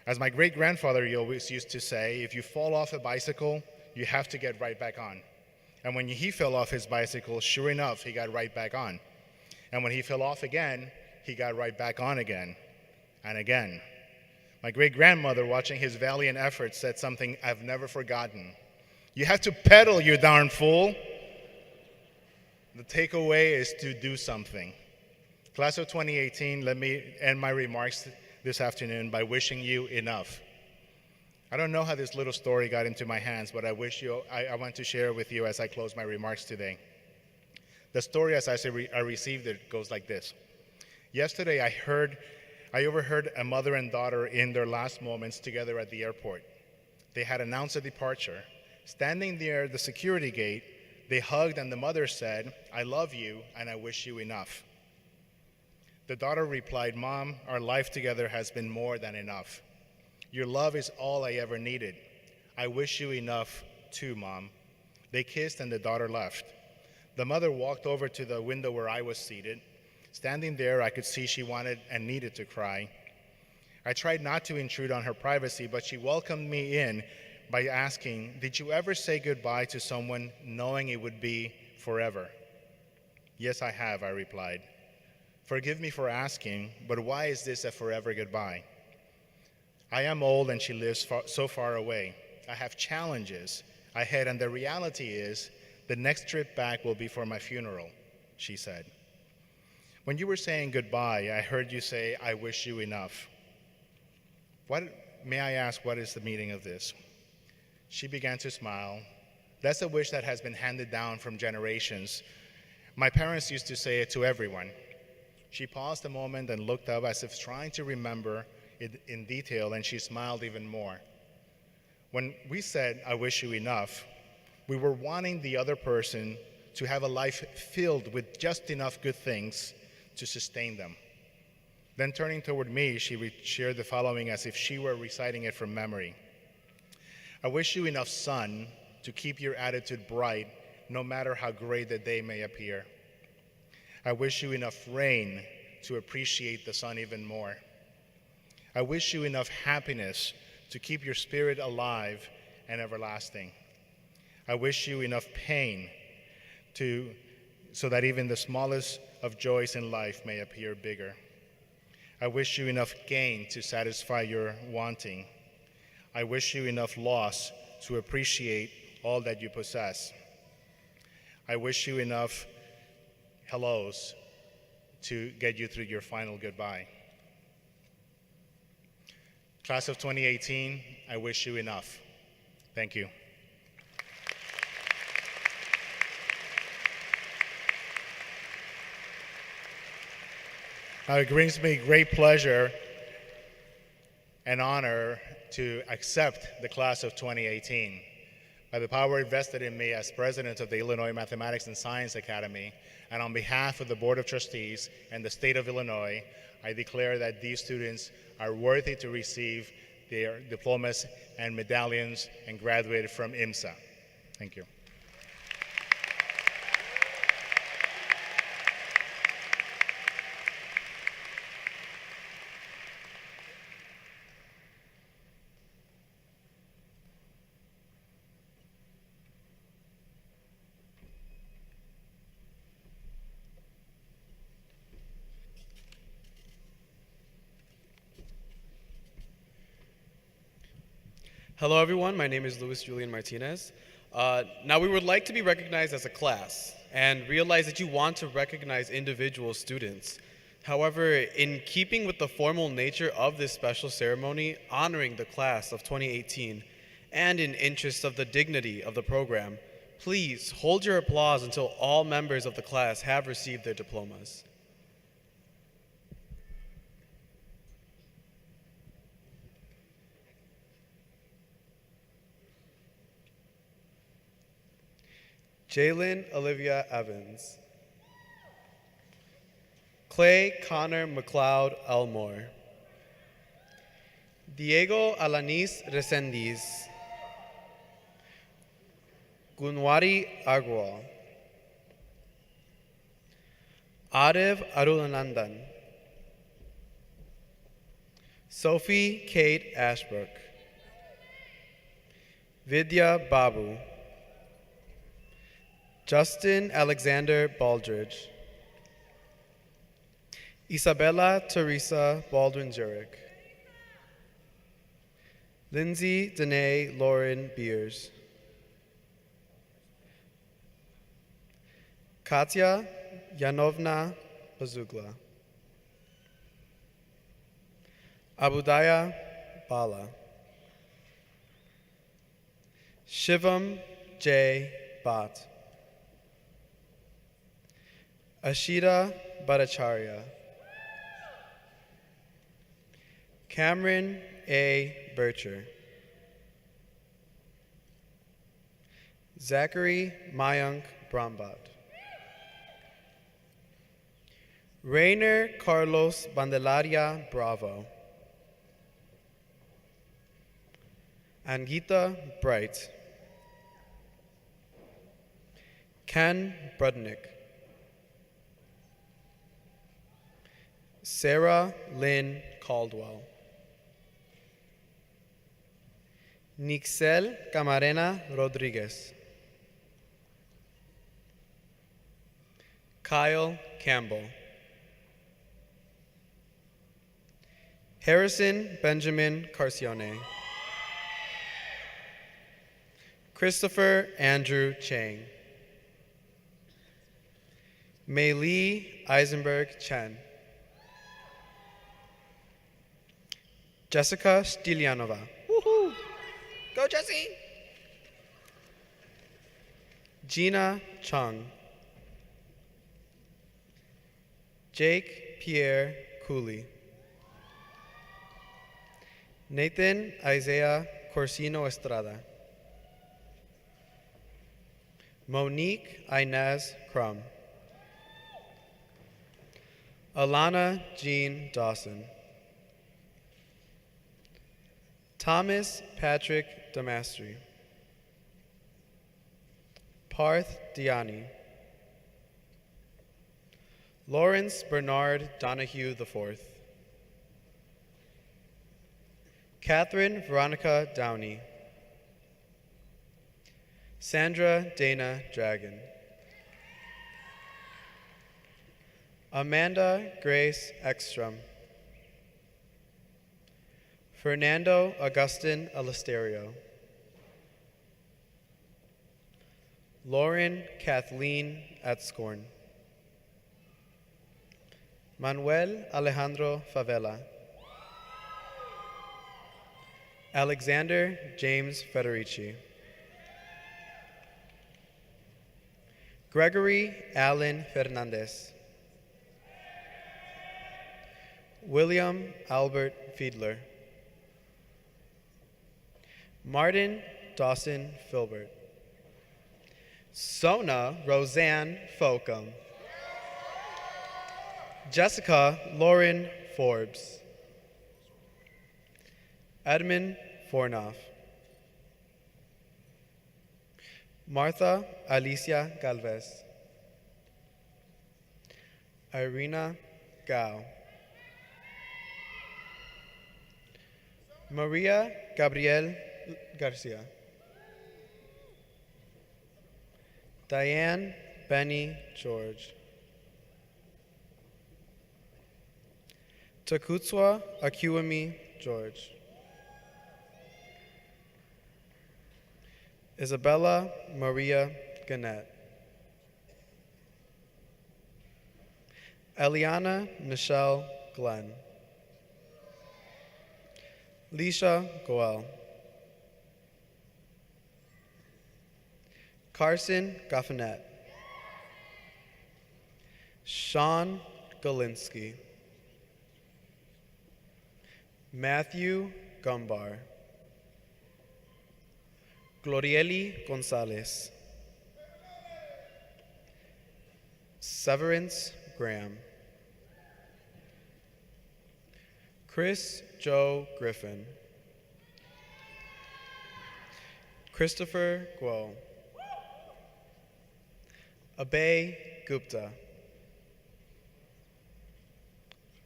as my great-grandfather always used to say, if you fall off a bicycle, you have to get right back on. And when he fell off his bicycle, sure enough, he got right back on. And when he fell off again, he got right back on again and again. My great-grandmother, watching his valiant efforts, said something I've never forgotten. "You have to pedal, you darn fool." The takeaway is to do something. Class of 2018, let me end my remarks this afternoon by wishing you enough. I don't know how this little story got into my hands, but I want to share it with you as I close my remarks today. The story, as I received it, goes like this. Yesterday, I overheard a mother and daughter in their last moments together at the airport. They had announced a departure. Standing near the security gate, they hugged, and the mother said, "I love you, and I wish you enough." The daughter replied, "Mom, our life together has been more than enough. Your love is all I ever needed. I wish you enough too, Mom." They kissed, and the daughter left. The mother walked over to the window where I was seated. Standing there, I could see she wanted and needed to cry. I tried not to intrude on her privacy, but she welcomed me in by asking, "Did you ever say goodbye to someone knowing it would be forever?" "Yes, I have," I replied. "Forgive me for asking, but why is this a forever goodbye?" "I am old and she lives so far away. I have challenges ahead, and the reality is the next trip back will be for my funeral," she said. "When you were saying goodbye, I heard you say, 'I wish you enough.' May I ask, what is the meaning of this?" She began to smile. "That's a wish that has been handed down from generations. My parents used to say it to everyone." She paused a moment and looked up as if trying to remember it in detail, and she smiled even more. When we said, "I wish you enough," we were wanting the other person to have a life filled with just enough good things to sustain them. Then turning toward me, she shared the following as if she were reciting it from memory. "I wish you enough sun to keep your attitude bright, no matter how gray the day may appear. I wish you enough rain to appreciate the sun even more. I wish you enough happiness to keep your spirit alive and everlasting. I wish you enough pain so that even the smallest of joys in life may appear bigger. I wish you enough gain to satisfy your wanting. I wish you enough loss to appreciate all that you possess. I wish you enough hellos to get you through your final goodbye. Class of 2018, I wish you enough. Thank you. Now it brings me great pleasure and honor to accept the class of 2018. By the power invested in me as president of the Illinois Mathematics and Science Academy, and on behalf of the Board of Trustees and the state of Illinois, I declare that these students are worthy to receive their diplomas and medallions and graduated from IMSA. Thank you. Hello everyone, my name is Luis Julian Martinez. Now we would like to be recognized as a class and realize that you want to recognize individual students. However, in keeping with the formal nature of this special ceremony, honoring the class of 2018, and in interest of the dignity of the program, please hold your applause until all members of the class have received their diplomas. Jalen Olivia Evans. Clay Connor McLeod Elmore. Diego Alanis Resendiz. Gunwari Agrawal. Adev Arulanandan. Sophie Kate Ashbrook. Vidya Babu. Justin Alexander Baldridge. Isabella Teresa Baldwin-Jurek. Lindsay Danae Lauren Beers. Katya Yanovna Bazugla. Abudaya Bala. Shivam J. Bhatt. Ashita Bhattacharya. Cameron A. Bircher. Zachary Mayank Brambad. Rainer Carlos Bandelaria Bravo. Angita Bright. Ken Brudnick. Sarah Lynn Caldwell. Nixel Camarena Rodriguez. Kyle Campbell. Harrison Benjamin Carcione. Christopher Andrew Chang. Mei Lee Eisenberg Chen. Jessica Stilyanova. Woohoo! Go Jessie! Gina Chung. Jake Pierre Cooley. Nathan Isaiah Corsino Estrada. Monique Inez Crum. Alana Jean Dawson. Thomas Patrick Damastri. Parth Diani. Lawrence Bernard Donahue IV. Catherine Veronica Downey. Sandra Dana Dragon. Amanda Grace Ekstrom. Fernando Augustin Alisterio. Lauren Kathleen Atscorn. Manuel Alejandro Favela. Alexander James Federici. Gregory Allen Fernandez. William Albert Fiedler. Martin Dawson Filbert. Sona Roseanne Folcom. Jessica Lauren Forbes. Edmund Fornoff. Martha Alicia Galvez. Irina Gao. Maria Gabriel Garcia. Diane Benny George. Takutswa Akiwami George. Isabella Maria Gannett. Eliana Nichelle Glenn. Leisha Goel. Carson Gaffanet. Sean Galinsky. Matthew Gumbar. Glorieli Gonzalez. Severance Graham. Chris Joe Griffin. Christopher Guo. Abhay Gupta.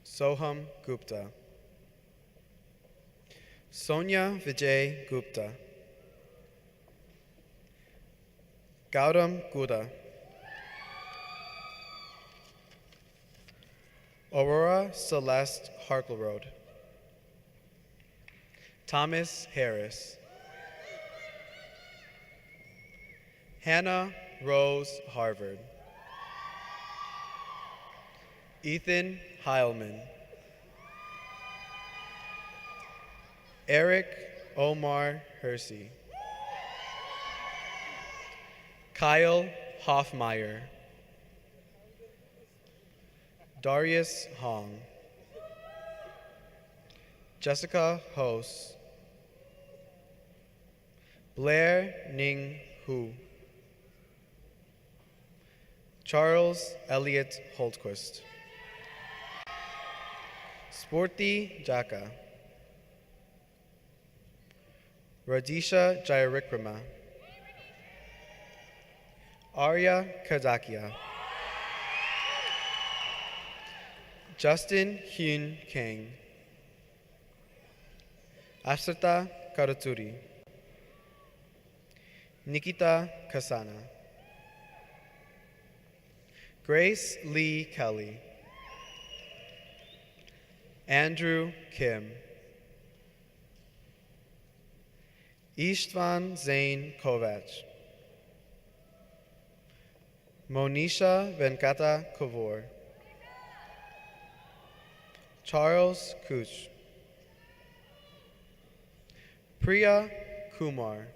Soham Gupta. Sonia Vijay Gupta. Gautam Guda. Aurora Celeste Harkleroad. Thomas Harris. Hannah Rose Harvard. Ethan Heilman. Eric Omar Hersey. Kyle Hoffmeyer. Darius Hong. Jessica Hose. Blair Ning Hu. Charles Elliott Holtquist. Sporty Jaka. Radisha Jayarikrama. Arya Kadakia. Justin Hyun Kang. Ashrita Karaturi. Nikita Kasana. Grace Lee Kelly. Andrew Kim. Ishtvan Zain Kovac. Monisha Venkata Kovor. Charles Kuch. Priya Kumar.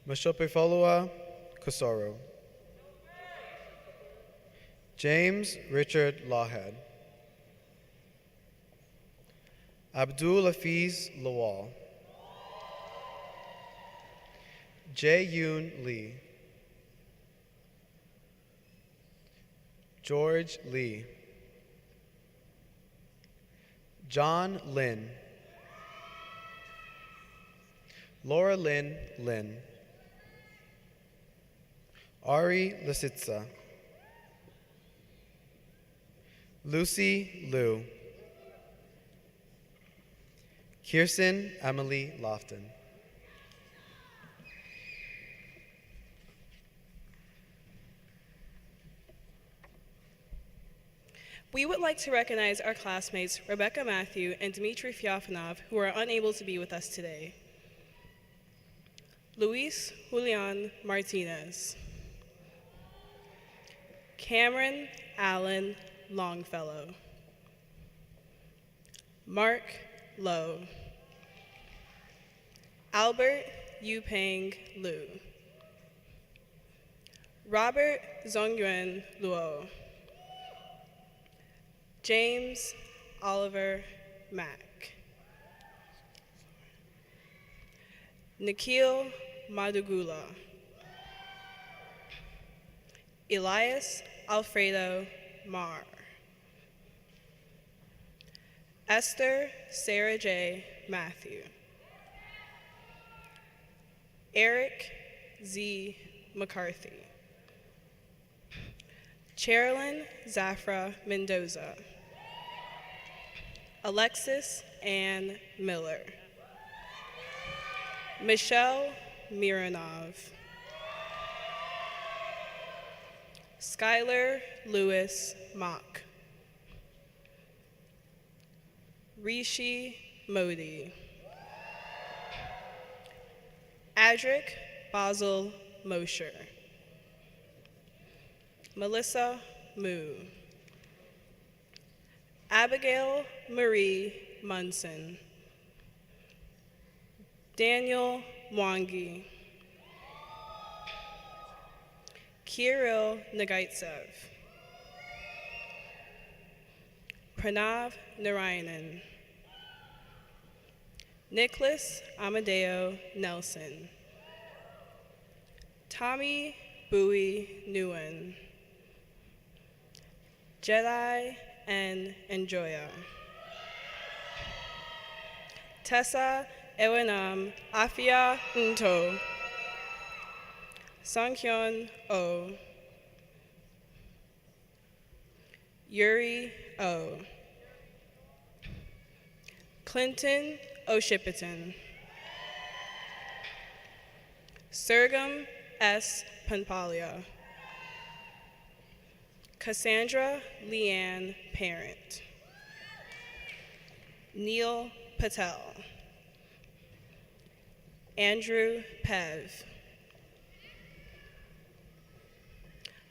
Mashopefalua Kosoro. James Richard Lawhead. Abdul Hafiz Lawal. Jae Yoon Lee. George Lee. John Lin. Laura Lynn Lin. Ari Lisitsa. Lucy Liu. Kirsten Emily Lofton. We would like to recognize our classmates Rebecca Matthew and Dmitry Fyofanov, who are unable to be with us today. Luis Julian Martinez. Cameron Allen Longfellow. Mark Lowe. Albert Yupeng Liu. Robert Zongyuan Luo. James Oliver Mack. Nikhil Madugula. Elias Alfredo Marr. Esther Sarah J. Matthew. Eric Z. McCarthy. Cherilyn Zafra Mendoza. Alexis Ann Miller. Michelle Mironov. Skylar Lewis Mock. Rishi Modi. Adric Basil Mosher. Melissa Moo. Abigail Marie Munson. Daniel Mwangi. Kirill Nagaitsev. Pranav Narayanan. Nicholas Amadeo Nelson. Tommy Bowie Nguyen. Jedi N. Enjoya. Tessa Ewenam Afia Nto. Sanghyun O. Yuri O. Clinton O'Shippiton. Sergam S. Panpalia. Cassandra Leanne Parent. Neil Patel. Andrew Pev.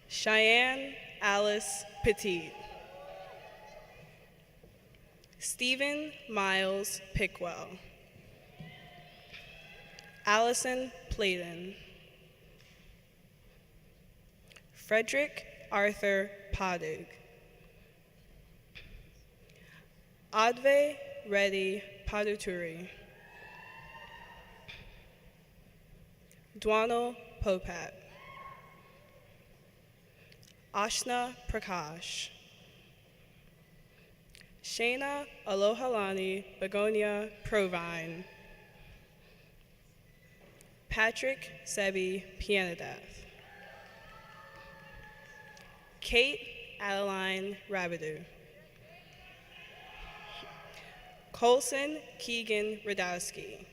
Cheyenne Alice Petit. Stephen Miles Pickwell. Allison Pladen. Frederick Arthur Padig. Adve Reddy Paduturi. Dwano Popat. Ashna Prakash. Shayna Alohalani Begonia Provine. Patrick Sebi Pianadath. Kate Adeline Rabidou. Colson Keegan Radowski.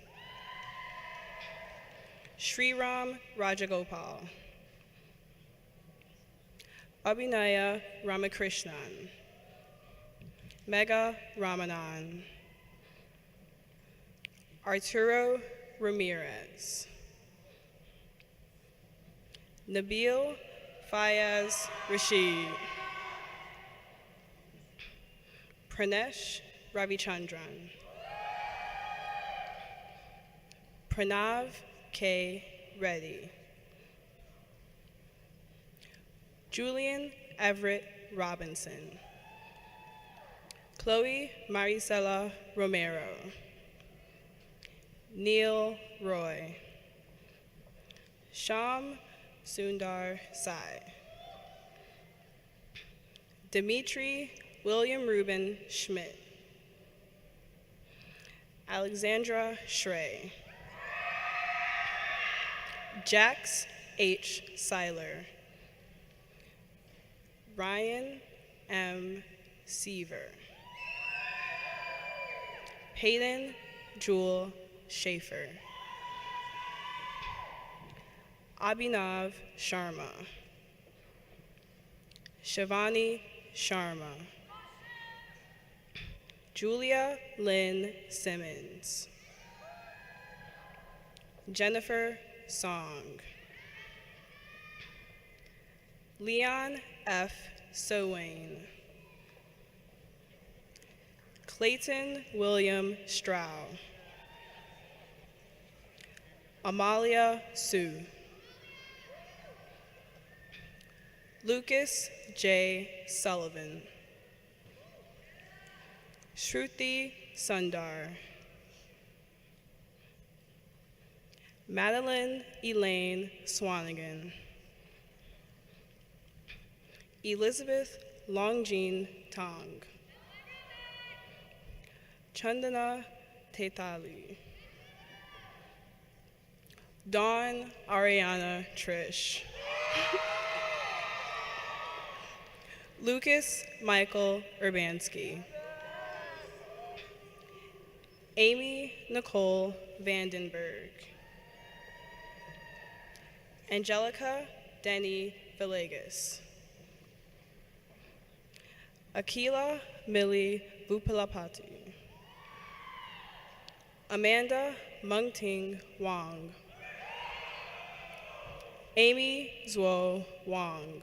Sriram Rajagopal. Abhinaya Ramakrishnan. Mega Ramanan. Arturo Ramirez. Nabil Fayaz Rashid. Pranesh Ravichandran. Pranav K. Reddy. Julian Everett Robinson. Chloe Maricela Romero. Neil Roy. Sham Sundar Sai. Dimitri William Reuben Schmidt. Alexandra Schrey. Jax H. Seiler. Ryan M. Seaver. Peyton Jewel Schaefer. Abhinav Sharma. Shivani Sharma. Julia Lynn Simmons. Jennifer Song. Leon F. Sowain. Clayton William Strow. Amalia Sue. Lucas J. Sullivan. Shruti Sundar. Madeline Elaine Swanigan. Elizabeth Longjean Tong. Chandana Tetali. Dawn Ariana Trish. Lucas Michael Urbanski. Amy Nicole Vandenberg. Angelica Denny Villegas. Akila Millie Vupalapati. Amanda Mungting Wang. Amy Zhuo Wang.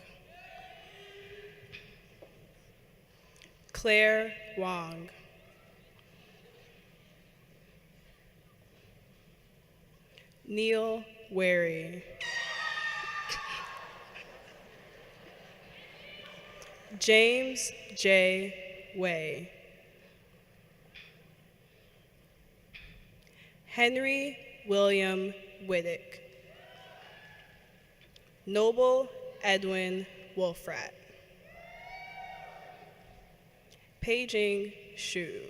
Claire Wang. Neil Wary. James J. Way. Henry William Whittick. Noble Edwin Wolfrat. Paging Shu.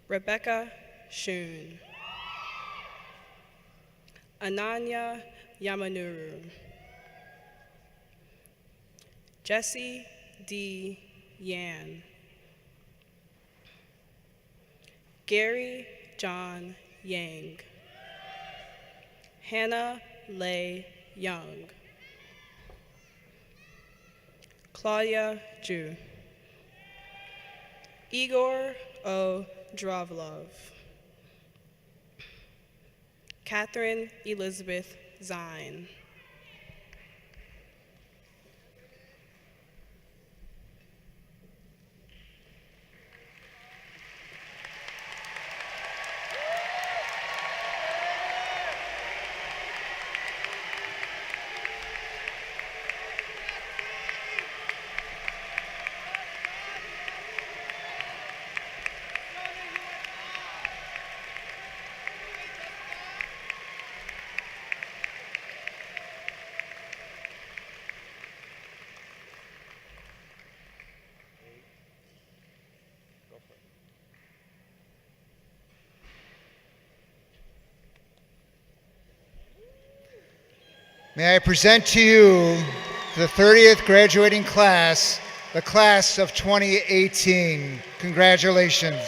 Rebecca Shun. Ananya Yamanuru. Jesse D. Yan. Gary John Yang. Hannah Lei Young. Claudia Ju. Igor O. Dravlov. Catherine Elizabeth Zine. May I present to you the 30th graduating class, the class of 2018. Congratulations.